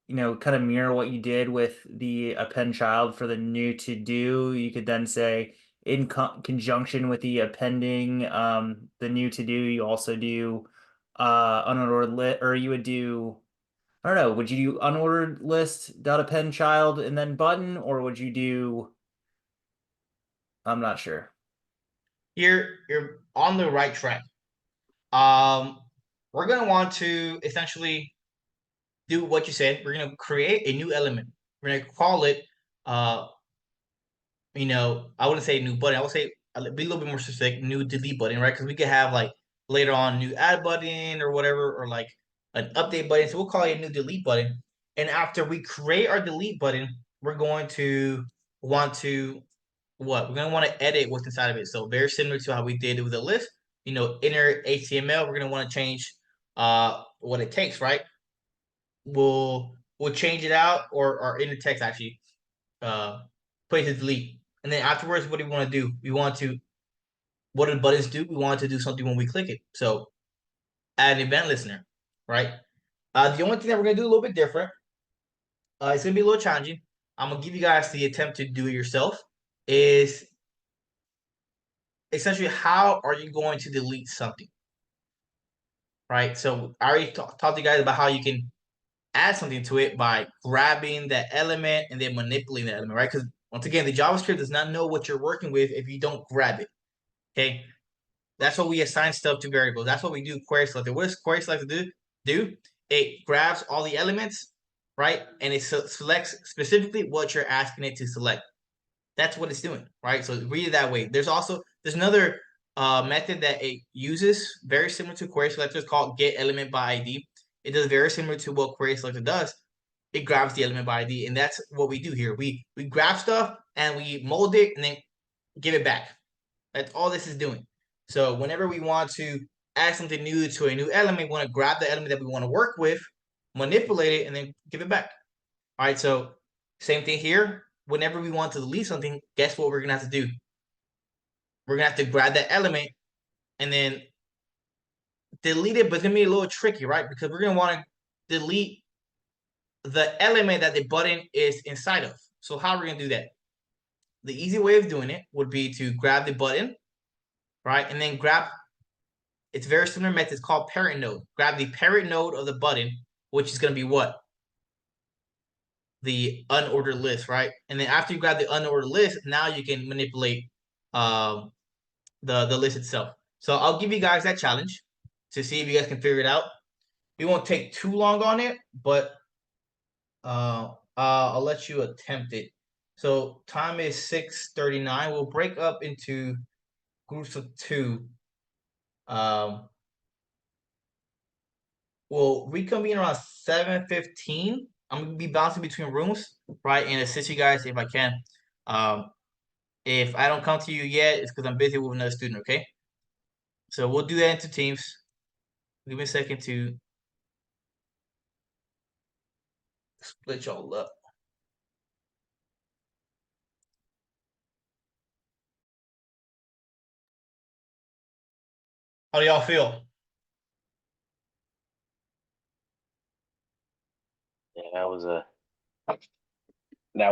kind of mirror what you did with the append child for the new to do. You could then say in conjunction with the appending the new to do, you also do unordered lit, or you would do, I don't know, would you do unordered list dot append child and then button, or would you do, I'm not sure. You're on the right track. We're gonna want to essentially do what you said. We're gonna create a new element. We're gonna call it I wouldn't say new button. I would say be a little bit more specific, new delete button, right? Because we could have like later on new add button or whatever, or like an update button. So we'll call it a new delete button. And after we create our delete button, we're going to want to what? We're gonna want to edit what's inside of it. So very similar to how we did it with the list. Inner HTML, we're gonna want to change what it takes, right? We'll change it out, or our inner text actually put it to delete. And then afterwards, what do we want to do? What do the buttons do? We want to do something when we click it. So add an event listener, right? The only thing that we're gonna do a little bit different. It's gonna be a little challenging. I'm gonna give you guys the attempt to do it yourself. is essentially how are you going to delete something, right? So I already talked to you guys about how you can add something to it by grabbing that element and then manipulating that element, right? Because once again, the JavaScript does not know what you're working with if you don't grab it. Okay, that's what we assign stuff to variables. That's what we do query selector. What does query selector do? It grabs all the elements, right? And it selects specifically what you're asking it to select. That's what it's doing, right? So read it that way. There's another method that it uses very similar to query selector. It's called get element by ID. It does very similar to what query selector does. It grabs the element by ID, and that's what we do here. We grab stuff and we mold it and then give it back. That's all this is doing. So whenever we want to add something new to a new element, we want to grab the element that we want to work with, manipulate it, and then give it back. All right, so same thing here. Whenever we want to delete something, guess what we're gonna have to do? We're gonna have to grab that element and then delete it, but it's gonna be a little tricky, right? Because we're gonna want to delete the element that the button is inside of. So how are we gonna do that? The easy way of doing it would be to grab the button, right? And then grab, it's very similar method. It's called parent node. Grab the parent node of the button, which is gonna be what? The unordered list, right? And then after you grab the unordered list, now you can manipulate the list itself. So I'll give you guys that challenge to see if you guys can figure it out. We won't take too long on it, but I'll let you attempt it. So time is 6:39. We'll break up into groups of 2. We'll reconvene around 7:15. I'm gonna be bouncing between rooms, right, and assist you guys if I can. If I don't come to you yet, it's because I'm busy with another student. Okay, so we'll do that into teams. Give me a second to split y'all up. How do y'all feel? Yeah, that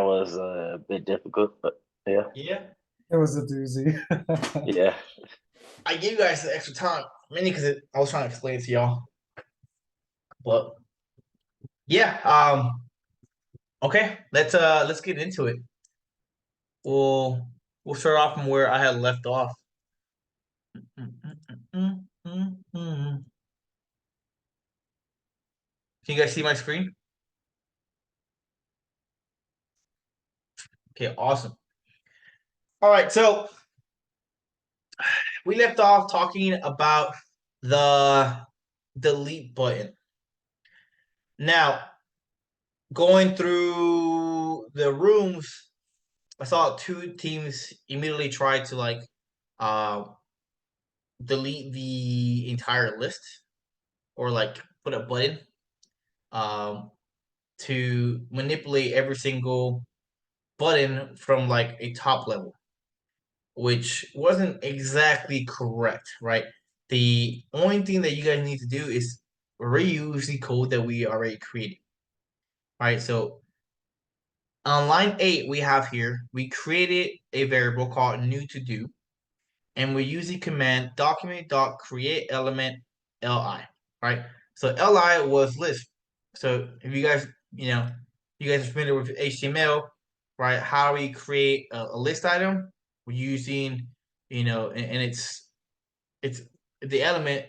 was a bit difficult, but yeah, Yeah, It was a doozy. yeah. I gave you guys the extra time, mainly because I was trying to explain it to y'all. But yeah, okay, let's get into it. We'll start off from where I had left off. Can you guys see my screen? Okay, awesome. All right, so we left off talking about the delete button. Now, going through the rooms, I saw 2 teams immediately try to delete the entire list or put a button to manipulate every single button from a top level, which wasn't exactly correct, right? The only thing that you guys need to do is reuse the code that we already created. All right, so on line 8 we have here, we created a variable called new to do, and we use the command document.create element li, right? So li was list. So if you guys, you guys are familiar with HTML, right? How we create a list item, we're using, and it's the element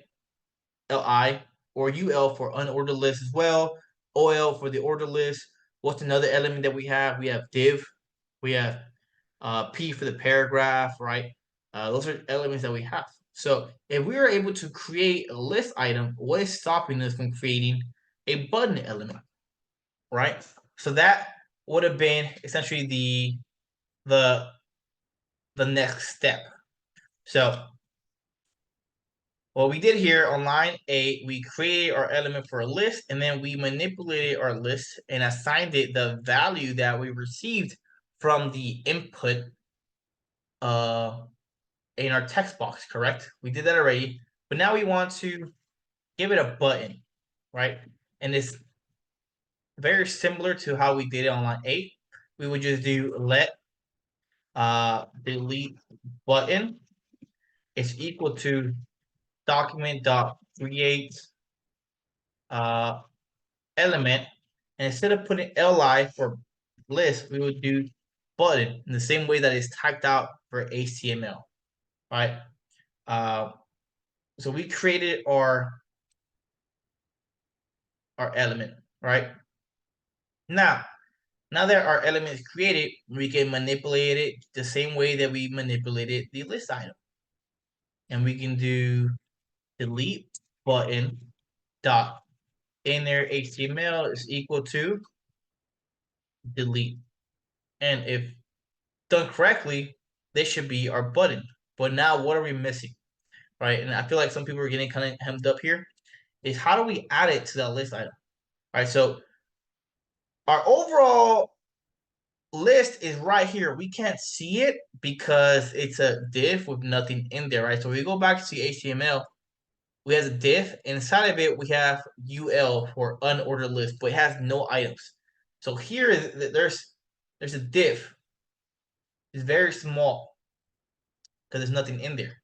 li or ul for unordered list as well, ol for the ordered list. What's another element that we have? We have div, we have p for the paragraph, right? Those are elements that we have. So if we are able to create a list item, what is stopping us from creating a button element, right? So that would have been essentially the next step. So what we did here on line 8, we created our element for a list, and then we manipulated our list and assigned it the value that we received from the input in our text box, correct? We did that already, but now we want to give it a button, right? And it's very similar to how we did it on line 8. We would just do let delete button is equal to document.create element, and instead of putting li for list, we would do button in the same way that it's typed out for HTML, right? So we created our element, right? Now that our element is created, we can manipulate it the same way that we manipulated the list item. And we can do delete button dot inner HTML is equal to delete. And if done correctly, this should be our button. But now what are we missing? Right? And I feel like some people are getting kind of hemmed up here. Is how do we add it to that list item? All right, so our overall list is right here. We can't see it because it's a div with nothing in there, right? So we go back to HTML, we have a div. Inside of it, we have UL for unordered list, but it has no items. So here, there's a div. It's very small because there's nothing in there.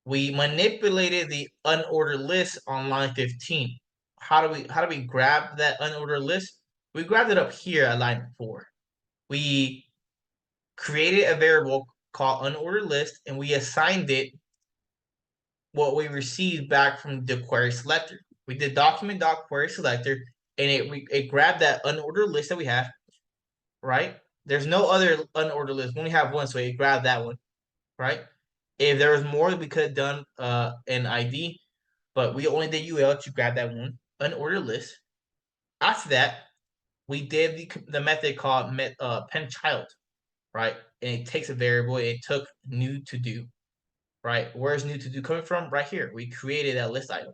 We manipulated the unordered list on line 15. How do we grab that unordered list? We grabbed it up here at line 4. We created a variable called unordered list, and we assigned it what we received back from the query selector. We did document.query selector, and it grabbed that unordered list that we have, right? There's no other unordered list. We only have one, so it grabbed that one, right? If there was more, we could have done an ID, but we only did UL to grab that one unordered list. After that, we did the method called pen child, right? And it takes a variable. It took new to do, right? Where's new to do coming from? Right here. We created that list item,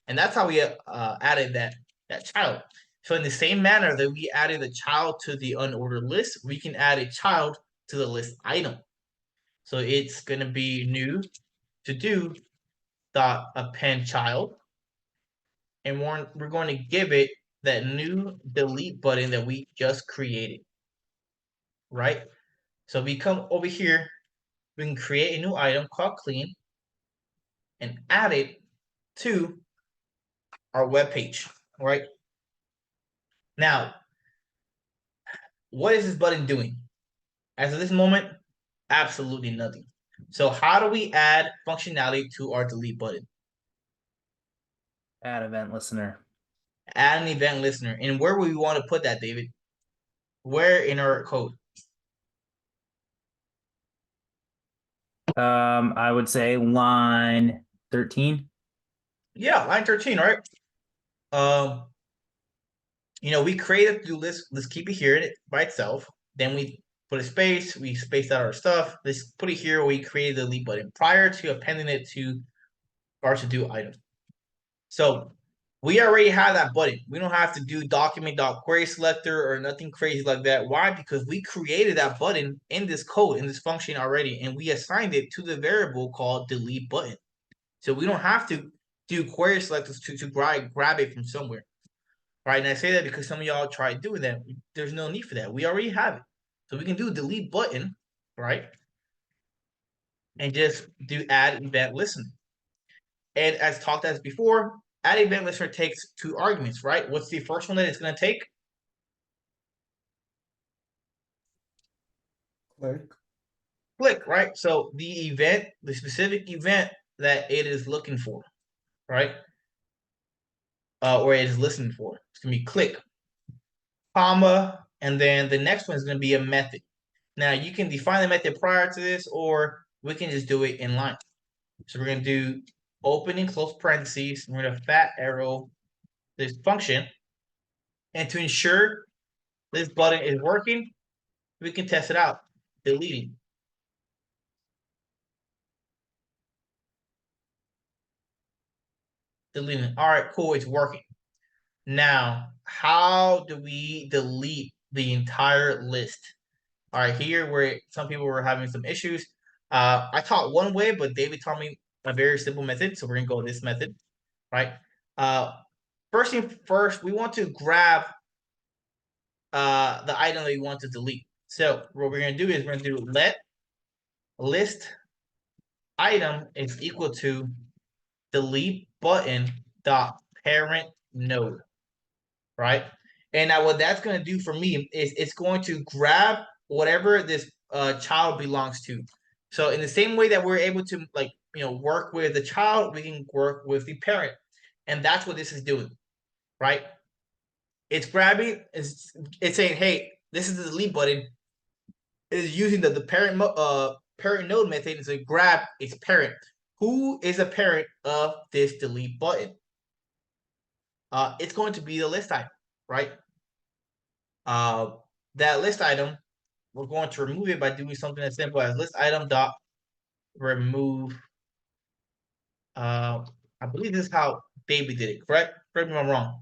and that's how we added that child. So in the same manner that we added a child to the unordered list, we can add a child to the list item. So it's going to be new to do dot append child, and we're going to give it that new delete button that we just created, right? So we come over here, we can create a new item called clean and add it to our web page, right? Now, what is this button doing? As of this moment, absolutely nothing. So how do we add functionality to our delete button? Add event listener. Add an event listener. And where would we want to put that, David? Where in our code? I would say line 13. Yeah, line 13, right? We create a to-do list. Let's keep it here by itself. Then we put a space. We spaced out our stuff. Let's put it here. We created the delete button prior to appending it to our to-do item. So we already have that button. We don't have to do document.query selector or nothing crazy like that. Why? Because we created that button in this code, in this function already, and we assigned it to the variable called delete button. So we don't have to do query selectors to grab it from somewhere. Right, and I say that because some of y'all tried doing that. There's no need for that. We already have it. So we can do delete button, right? And just do add event listener. And as talked as before, add event listener takes 2 arguments, right? What's the first one that it's going to take? Click, right? So the specific event that it is looking for, right? Or it is listening for. It's going to be click, comma, and then the next one is going to be a method. Now you can define the method prior to this, or we can just do it in line. So we're going to do open and close parentheses. We're going to fat arrow this function. And to ensure this button is working, we can test it out. Deleting. Deleting. All right, cool. It's working. Now, how do we delete the entire list? All right, here where some people were having some issues. I taught one way, but David taught me a very simple method. So we're gonna go this method, right? First thing first, we want to grab the item that we want to delete. So what we're gonna do is we're gonna do let list item is equal to delete button dot parent node, right? And now what that's going to do for me is it's going to grab whatever this child belongs to. So in the same way that we're able to work with the child, we can work with the parent, and that's what this is doing, right? It's grabbing, it's saying, hey, this is the delete button. It is using the parent node method to grab its parent. Who is a parent of this delete button? It's going to be the list item, right? That list item, we're going to remove it by doing something as simple as list item dot remove. I believe this is how Baby did it, correct? Correct me if I'm wrong.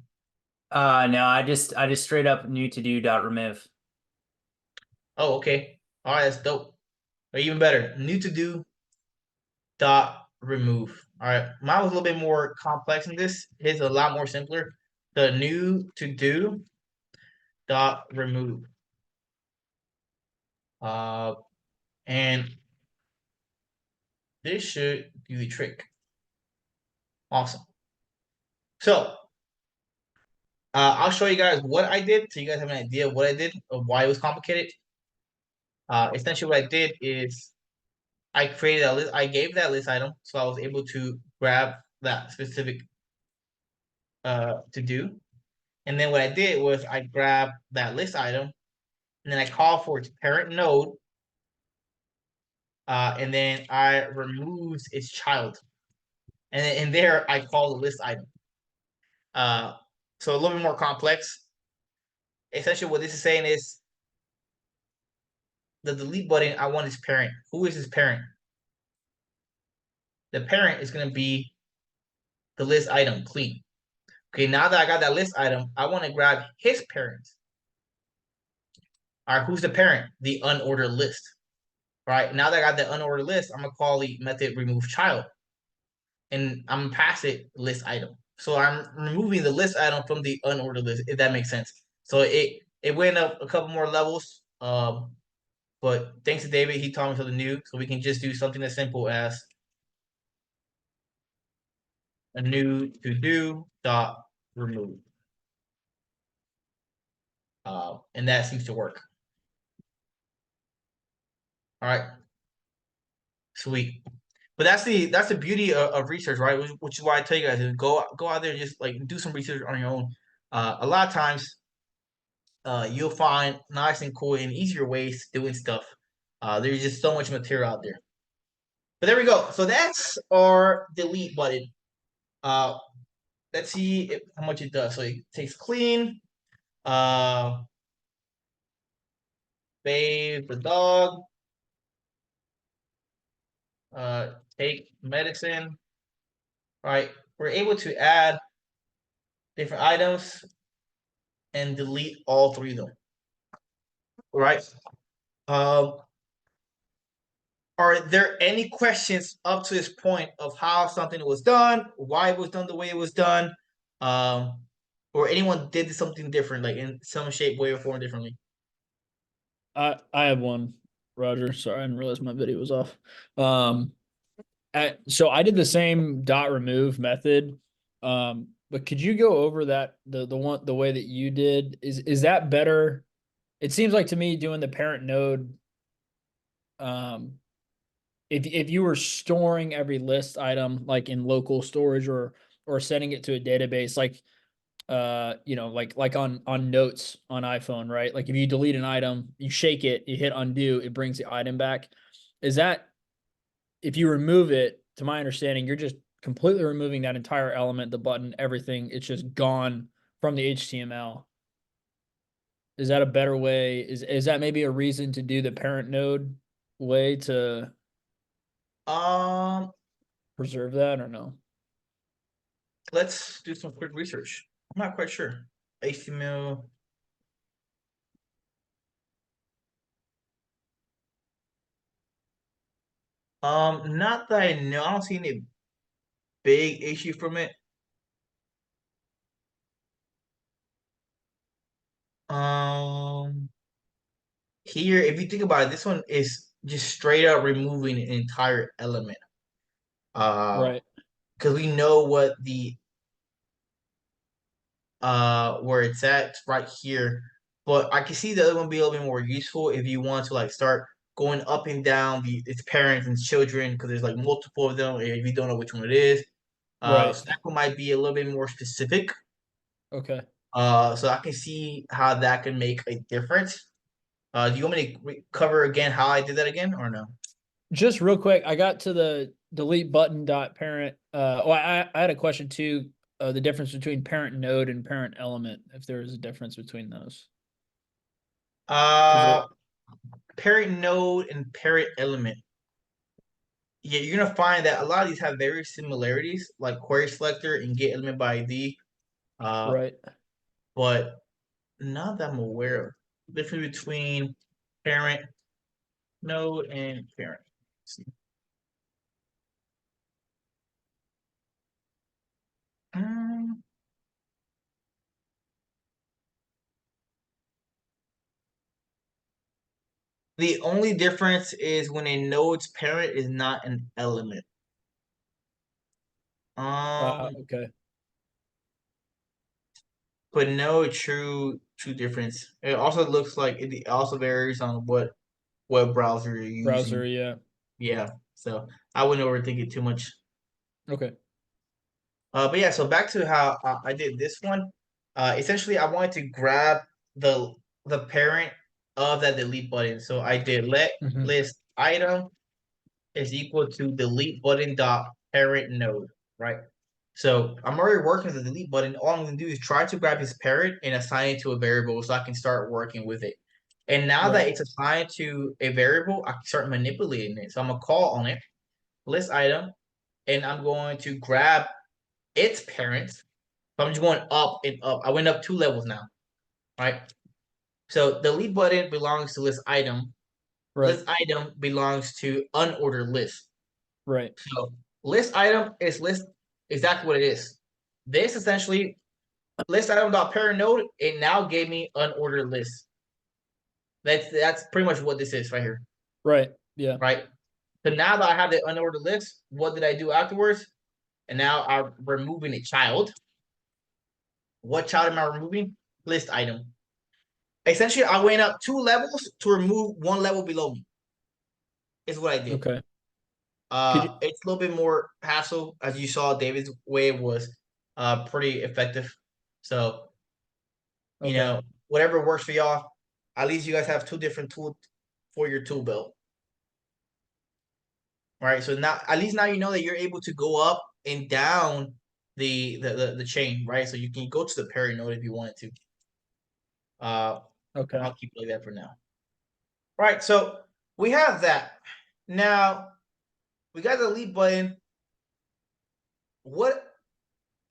No, I just straight up new to do dot remove. Oh, okay. All right, that's dope. Or even better, new to do dot remove. All right, mine was a little bit more complex than this. His a lot more simpler. The new to do dot remove. And this should do the trick. Awesome. So I'll show you guys what I did so you guys have an idea of what I did, of why it was complicated. Essentially what I did is I created a list, I gave that list item, so I was able to grab that specific to do. And then what I did was I grabbed that list item, and then I called for its parent node, and then I removed its child. And then in there, I call the list item. So a little bit more complex. Essentially, what this is saying is the delete button, I want its parent. Who is his parent? The parent is going to be the list item, clean. Okay, now that I got that list item, I want to grab his parent. All right, who's the parent? The unordered list. All right, now that I got the unordered list, I'm going to call the method remove child. And I'm going to pass it list item. So I'm removing the list item from the unordered list, if that makes sense. So it went up a couple more levels. But thanks to David, he taught me something new. So we can just do something as simple as a new to do dot remove. And that seems to work. All right. Sweet. But that's the beauty of research, right? Which is why I tell you guys is go out there and just like do some research on your own. A lot of times you'll find nice and cool and easier ways doing stuff. There's just so much material out there. But there we go. So that's our delete button. Let's see how much it does. So it takes clean, bathe the dog, take medicine. Right, we're able to add different items and delete all three of them. All right. Are there any questions up to this point of how something was done, why it was done the way it was done, or anyone did something different, like in some shape, way, or form differently? I have one, Roger. Sorry, I didn't realize my video was off. So I did the same dot remove method. But could you go over that the way that you did? Is that better? It seems like to me doing the parent node. If you were storing every list item like in local storage or sending it to a database, like like on notes on iPhone, right? Like if you delete an item, you shake it, you hit undo, it brings the item back. Is that if you remove it, to my understanding, you're just completely removing that entire element, the button, everything, it's just gone from the HTML. Is that a better way? Is that maybe a reason to do the parent node way to Um, preserve that or no? let's do some quick research. I'm not quite sure. HTML. Not that I know. I don't see any big issue from it. Here, if you think about it, this one is just straight up removing an entire element. Right. Because we know what the where it's at right here. But I can see the other one be a little bit more useful if you want to like start going up and down its parents and children, because there's like multiple of them if you don't know which one it is. Right. So that one might be a little bit more specific. Okay. So I can see how that can make a difference. Do you want me to cover again how I did that again or no? Just real quick, I got to the delete button dot parent. I had a question too. The difference between parent node and parent element, if there is a difference between those. Uh, parent node and parent element. Yeah, you're gonna find that a lot of these have very similarities, like query selector and get element by ID. Right. But not that I'm aware of. Difference between parent node and parent. Let's see. The only difference is when a node's parent is not an element. Okay. But no true difference. It also looks like it also varies on what web browser you're using. Browser, yeah. Yeah, so I wouldn't overthink it too much. Okay. But yeah, so back to how I did this one. Essentially, I wanted to grab the parent of that delete button. So I did let Mhm. list item is equal to delete button dot parent node, right? So I'm already working with the delete button. All I'm gonna do is try to grab his parent and assign it to a variable so I can start working with it. And now that Right. it's assigned to a variable, I can start manipulating it. So I'm gonna call on it, list item, and I'm going to grab its parents. So I'm just going up and up. I went up 2 levels now, right? So the delete button belongs to list item. Right. List item belongs to unordered list. Right. So list item is list exactly what it is. This essentially list item dot parent node, it now gave me unordered list. That's pretty much what this is right here, Right. Yeah. right? So now that I have the unordered list, what did I do afterwards? And now I'm removing a child. What child am I removing? List item. Essentially, I went up 2 levels to remove 1 level below me. Is what I did. Okay. Could you, It's a little bit more hassle, as you saw. David's way was pretty effective. So okay. whatever works for y'all. At least you guys have 2 different tools for your tool belt. All right. So now, at least now you know that you're able to go up and down the chain, right? So you can go to the parent node if you wanted to. Okay. I'll keep it like that for now. All right. So we have that. Now we got the delete button. What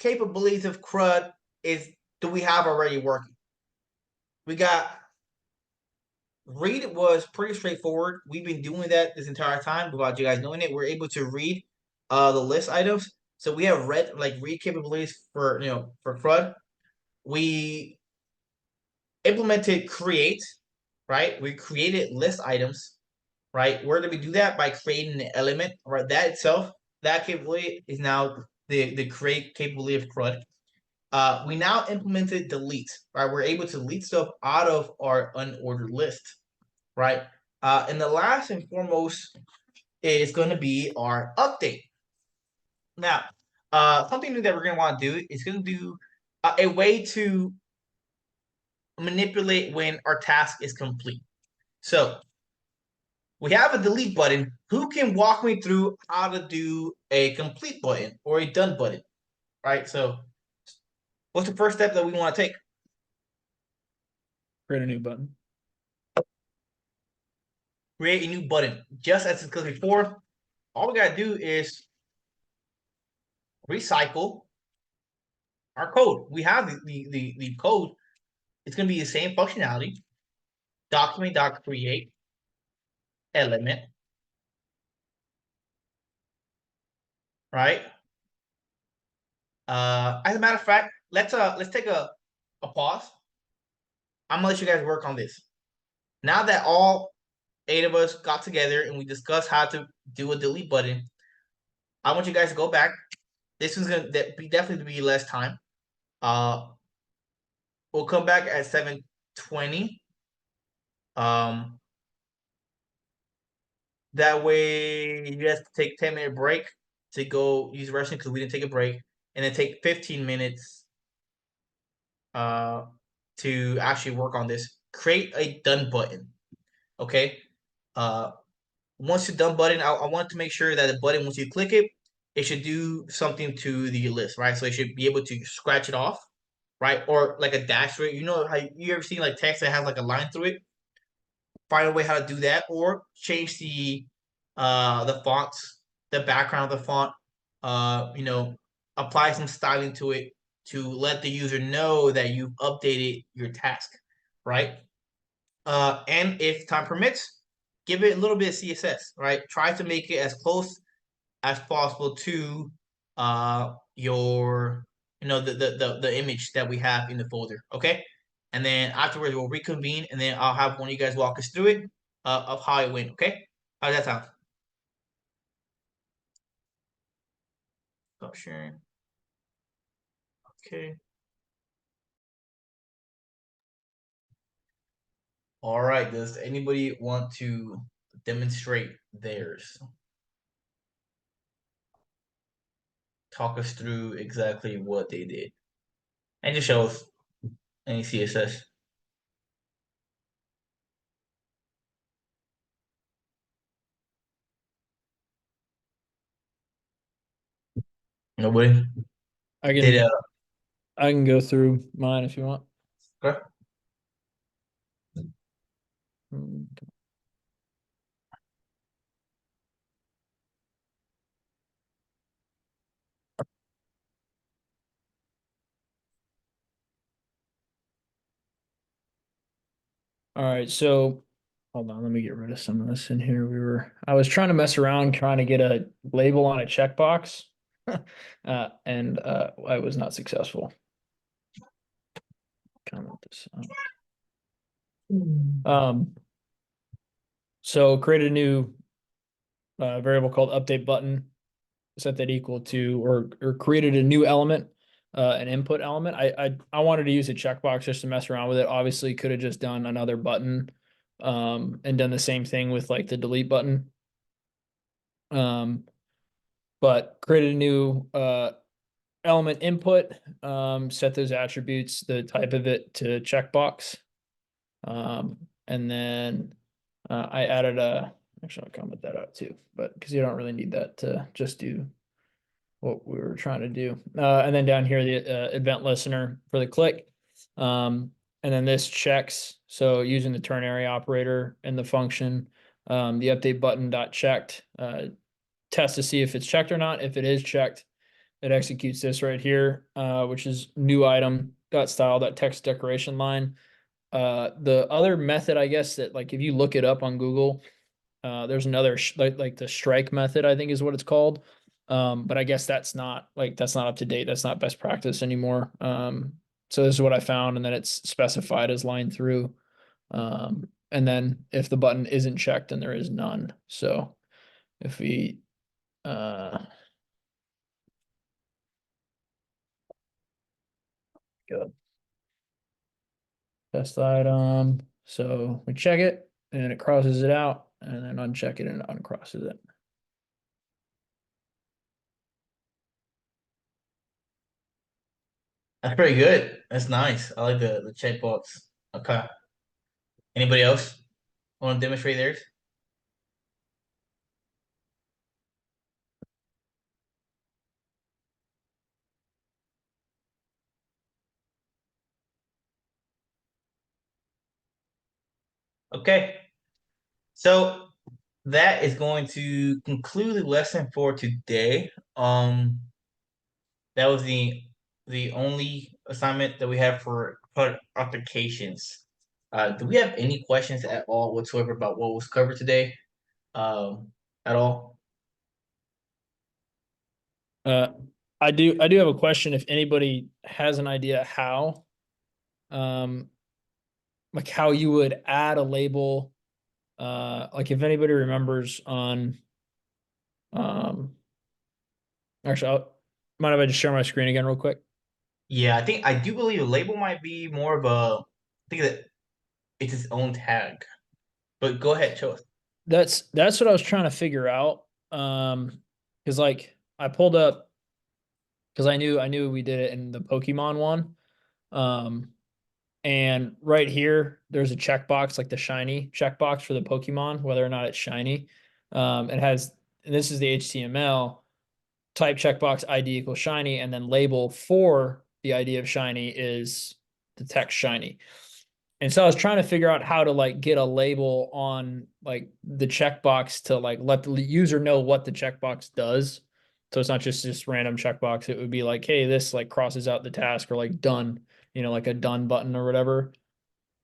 capabilities of CRUD do we have already working? We got read was pretty straightforward. We've been doing that this entire time without you guys knowing it. We're able to read the list items. So we have read capabilities for for CRUD. We implemented create, right? We created list items, right? Where did we do that? By creating an element, right? That itself, that capability is now the create capability of CRUD. We now implemented delete, right? We're able to delete stuff out of our unordered list, right? And the last and foremost is going to be our update. Now, something new that we're going to want to do is going to do a way to manipulate when our task is complete. So we have a delete button. Who can walk me through how to do a complete button or a done button, right? So what's the first step that we want to take? Create a new button. Create a new button. Just as because before, all we gotta do is recycle our code. We have the code. It's gonna be the same functionality. Document.create element, right? As a matter of fact, let's take a pause. I'm gonna let you guys work on this. Now that all 8 of us got together and we discussed how to do a delete button. I want you guys to go back. This is gonna be definitely be less time. We'll come back at 7:20. That way you guys take 10-minute break to go use the restroom because we didn't take a break, and then take 15 minutes to actually work on this. Create a done button. Okay. Once you're done button, I want to make sure that the button, once you click it, it should do something to the list, right? So it should be able to scratch it off, right? Or like a dash through it. You know how you ever seen like text that has like a line through it? Find a way how to do that, or change the fonts, the background of the font. Apply some styling to it to let the user know that you've updated your task, right? And if time permits, give it a little bit of CSS, right? Try to make it as close as possible to your the image that we have in the folder. Okay. And then afterwards we'll reconvene, and then I'll have one of you guys walk us through it of how it went. Okay. How does that sound? Stop sharing. Okay. All right. Does anybody want to demonstrate theirs? Talk us through exactly what they did. And just show us any CSS. Nobody I did can I can go through mine if you want. okay. Mm, All right, so hold on, let me get rid of some of this in here. I was trying to mess around trying to get a label on a checkbox, and I was not successful. Comment this out. So create a new variable called update button, set that equal to, or created a new element, an input element. I wanted to use a checkbox just to mess around with it. Obviously, could have just done another button, and done the same thing with like the delete button. But created a new element input, set those attributes, the type of it to checkbox, and then I added actually I'll comment that out too, but because you don't really need that to just do what we were trying to do. And then down here, the event listener for the click. And then this checks. So using the ternary operator and the function, the update button dot checked, test to see if it's checked or not. If it is checked, it executes this right here, which is new item dot style dot text decoration line. The other method, I guess, that like if you look it up on Google, there's another like the strike method, I think is what it's called. But I guess that's not up to date. That's not best practice anymore. So this is what I found, and then it's specified as line through. And then if the button isn't checked, then there is none. So if we go test item, so we check it and it crosses it out, and then uncheck it and it uncrosses it. That's pretty good. That's nice. I like the checkbox. Okay. Anybody else want to demonstrate theirs? Okay. So that is going to conclude the lesson for today. That was the only assignment that we have for applications. Do we have any questions at all whatsoever about what was covered today? At all? I do have a question. If anybody has an idea how, like how you would add a label, like if anybody remembers on, actually, mind if I just share my screen again real quick? Yeah, I do believe a label might be more of a. I think that it's its own tag. But go ahead, show us. That's what I was trying to figure out. Because like I pulled up because I knew we did it in the Pokemon one. And right here, there's a checkbox, like the shiny checkbox for the Pokemon, whether or not it's shiny. It has, and this is the HTML type checkbox ID equals shiny, and then label for the ID of shiny is the text shiny. And so I was trying to figure out how to like get a label on like the checkbox to like let the user know what the checkbox does. So it's not just random checkbox. It would be like, hey, this like crosses out the task, or like done, like a done button or whatever.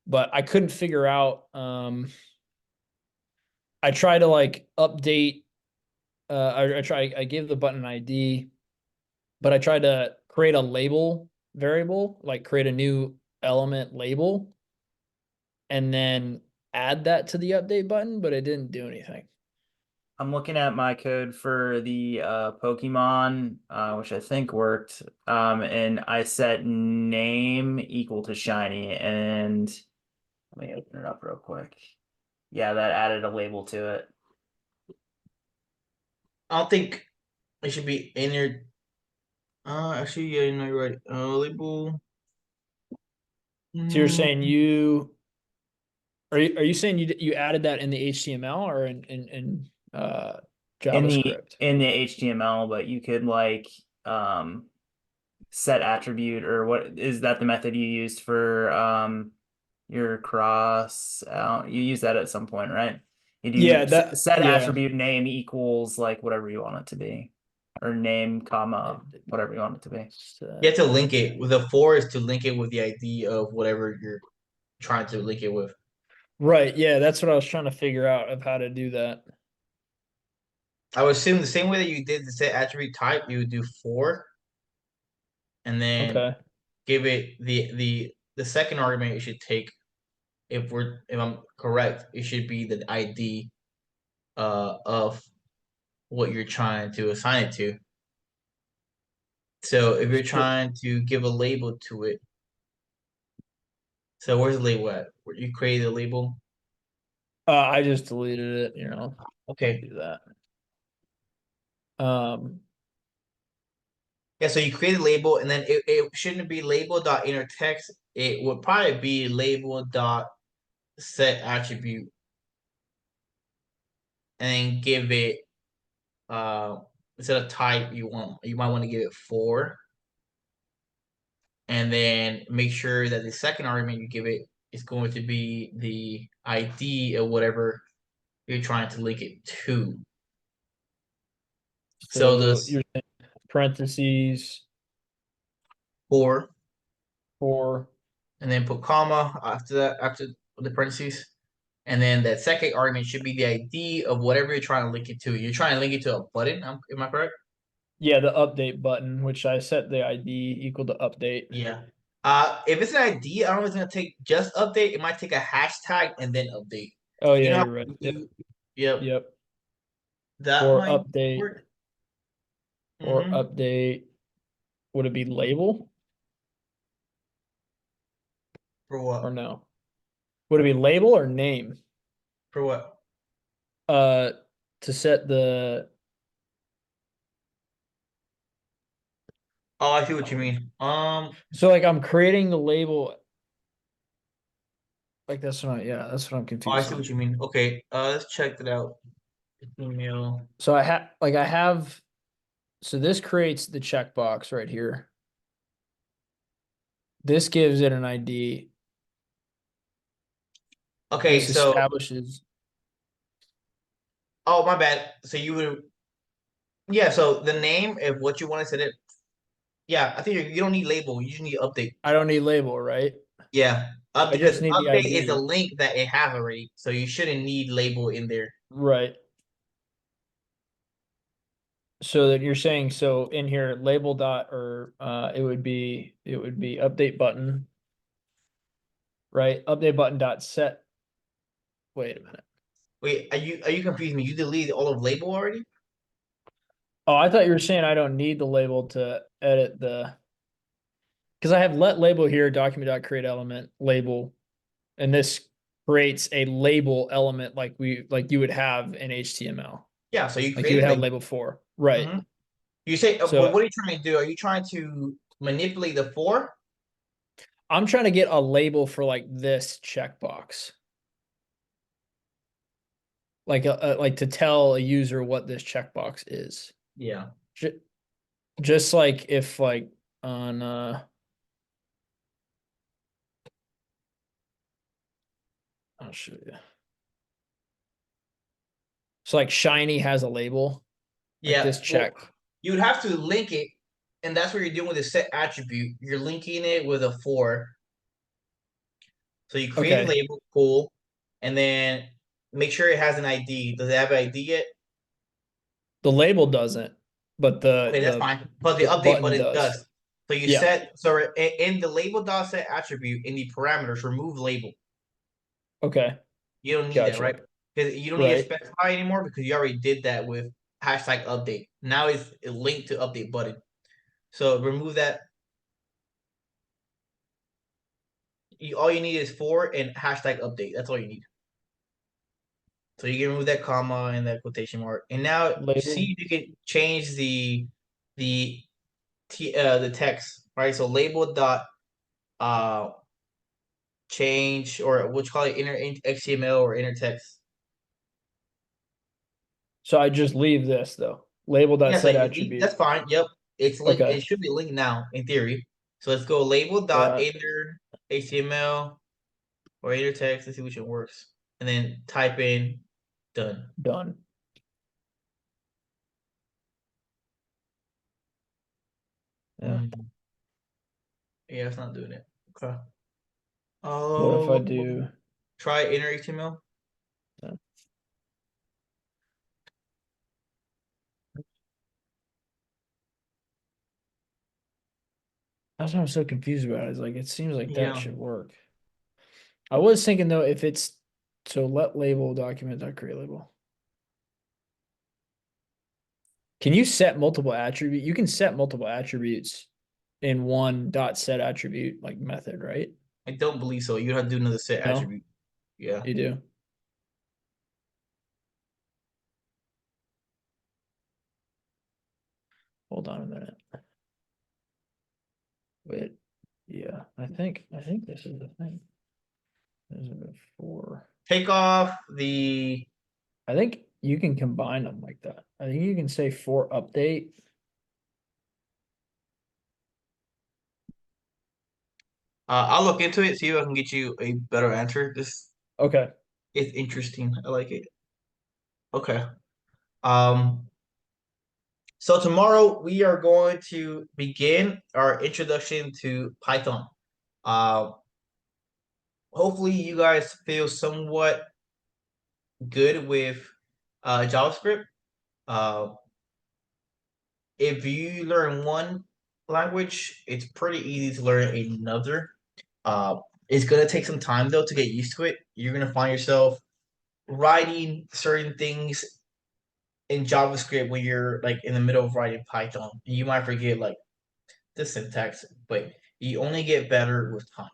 But I couldn't figure out. I try to like update. I gave the button ID, but I tried to create a label variable, like create a new element label, and then add that to the update button, but it didn't do anything. I'm looking at my code for the Pokemon, which I think worked. And I set name equal to shiny, and let me open it up real quick. Yeah, that added a label to it. I don't think it should be in your. Actually, yeah, you're right. Label. So you're saying are you saying you added that in the HTML or in JavaScript? In the HTML, but you could like set attribute, or what is that the method you used for your cross out? You use that at some point, right? You do Yeah, set yeah. attribute name equals like whatever you want it to be, or name comma whatever you want it to be. You have to link it. With the for is to link it with the ID of whatever you're trying to link it with. Right. Yeah, that's what I was trying to figure out of how to do that. I would assume the same way that you did the set attribute type, you would do for, and then Okay. give it the second argument you should take. If I'm correct, it should be the ID of what you're trying to assign it to. So if you're trying to give a label to it, so where's the label at? Where you created a label? I just deleted it, Okay. do that. Yeah, so you create a label, and then it shouldn't be label.inner text. It would probably be label.set attribute, and then give it instead of type you might want to give it for, and then make sure that the second argument you give it is going to be the ID of whatever you're trying to link it to. So this you're saying parentheses for, for, and then put comma after that, after the parentheses. And then that second argument should be the ID of whatever you're trying to link it to. You're trying to link it to a button. Am I correct? yeah, the update button, which I set the ID equal to update. Yeah. If it's an ID, I don't know if it's gonna take just update. It might take a hashtag and then update. Oh You yeah, know how you're right. Yep. Yep. Yep. That Or might update. work. Or Mhm. update. Would it be label For or what? no? Would it be label or name? For what? To set the Oh, I see what you mean. so like I'm creating the label. Like that's what that's what I'm Oh, I confused see on. what you mean. Okay. Let's check that out. Email. So I have so this creates the checkbox right here. This gives it an ID. Okay, This so establishes. oh my bad. So you would yeah. So the name of what you want to set it. Yeah, I think you don't need label. You just need update. I don't need label, right? Yeah, I because just need the update is a ID. link that it has already, so you shouldn't need label in there. Right. So that you're saying so in here label dot or it would be update button, right? Update button dot set. Wait a minute. Wait, are you confusing me? You deleted all of label already? Oh, I thought you were saying I don't need the label to edit the, because I have let label here, document.create element label, and this creates a label element like you would have in HTML. Yeah, so you Like you would created have label. label 4. Right. Mhm. You say, but So what are you trying to do? Are you trying to manipulate the 4? I'm trying to get a label for like this checkbox. Like to tell a user what this checkbox is. Yeah. Just like if like on I'll show you. So like shiny has a label. Like Yeah. this check. Well, you would have to link it, and that's what you're doing with the set attribute. You're linking it with a 4. So you create a Okay. label, cool, and then make sure it has an ID. Does it have an ID yet? The label doesn't, but Okay, that's fine. But the the update button button does. does. So you Yeah. set so in the label dot set attribute in the parameters, remove label. Okay. You don't need that, Gotcha. right? Because you don't need to Right. specify anymore because you already did that with hashtag update. Now it's linked to update button. So remove that. All you need is 4 and hashtag update. That's all you need. So you can remove that comma and that quotation mark. And now Label. see if you can change the the text, right? So label dot uh change, or what you call it, inner XML or inner text. So I just leave this though. Label Yeah, dot so set that's attribute. fine. Yep. It's linked. Okay. It should be linked now in theory. So let's go label dot Dot inner HTML or inner text. Let's see which one works. And then type in done. done. Yeah. Yeah, it's not doing it. Okay. What if I Oh, do try inner HTML. yeah. That's what I'm so confused about. Is like it seems like that Yeah. should work. I was thinking though, if it's so let label document dot create label. Can you set multiple attribute? You can set multiple attributes in one dot set attribute like method, right? I don't believe so. You have to do another set No, attribute. Yeah. you do. Hold on a minute. Wait. Yeah, I think this is the thing. This is a 4. Take off the I think you can combine them like that. I think you can say for update. I'll look into it, see if I can get you a better answer. This Okay. is interesting. I like it. Okay. Um, so tomorrow we are going to begin our introduction to Python. Uh, hopefully you guys feel somewhat good with JavaScript. Uh, if you learn one language, it's pretty easy to learn another. Uh, it's gonna take some time though to get used to it. You're gonna find yourself writing certain things in JavaScript when you're like in the middle of writing Python. You might forget like the syntax, but you only get better with time.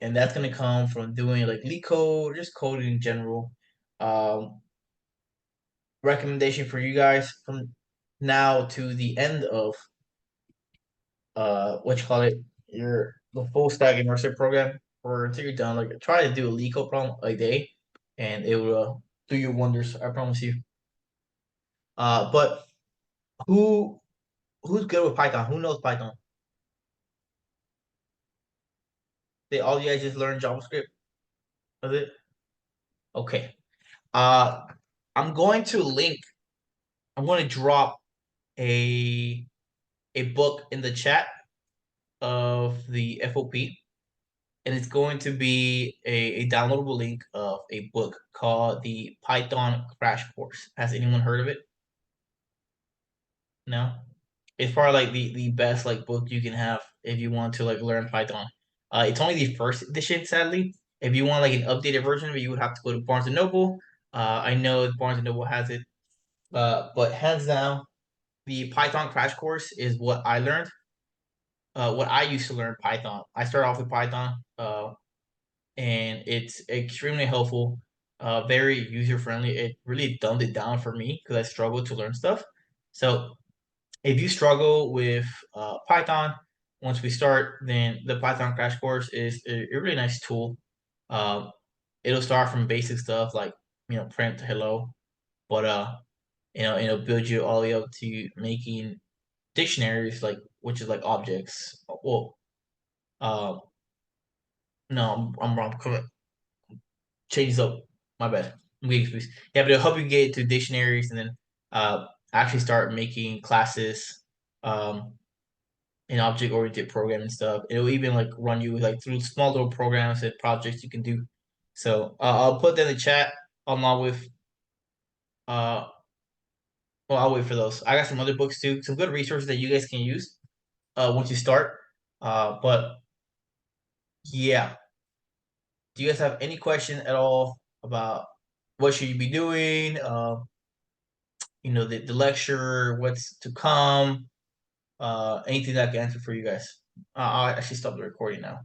And that's gonna come from doing like leak code, just coding in general. Um, recommendation for you guys from now to the end of what you call it, your the full stack immersive program, or until you're done. Like try to do a leak code problem a day, and it will do your wonders. I promise you. But who who's good with Python? Who knows Python? They all you guys just learn JavaScript. Was it? Okay. Uh, I'm going to link. I'm going to drop a a book in the chat of the FOP, and it's going to be a downloadable link of a book called the Python Crash Course. Has anyone heard of it? No. It's probably like the best like book you can have if you want to like learn Python. It's only the first edition, sadly. If you want like an updated version of it, you would have to go to Barnes and Noble. I know Barnes and Noble has it, but hands down, the Python crash course is what I learned. What I used to learn Python. I started off with Python, and it's extremely helpful, very user friendly. It really dumbed it down for me because I struggled to learn stuff. So if you struggle with Python, once we start, then the Python crash course is a really nice tool. Um, it'll start from basic stuff like print hello, but it'll build you all the way up to making dictionaries, like which is like objects. Well, uh, no, I'm wrong. Change this up. My bad. I'm getting confused. Yeah, but it'll help you get to dictionaries and then actually start making classes, um, and object-oriented programming stuff. It'll even like run you like through small little programs and projects you can do. So I'll put that in the chat along with well, I'll wait for those. I got some other books too, some good resources that you guys can use once you start. But yeah, do you guys have any question at all about what should you be doing? The lecture, what's to come, anything that I can answer for you guys. I'll actually stop the recording now.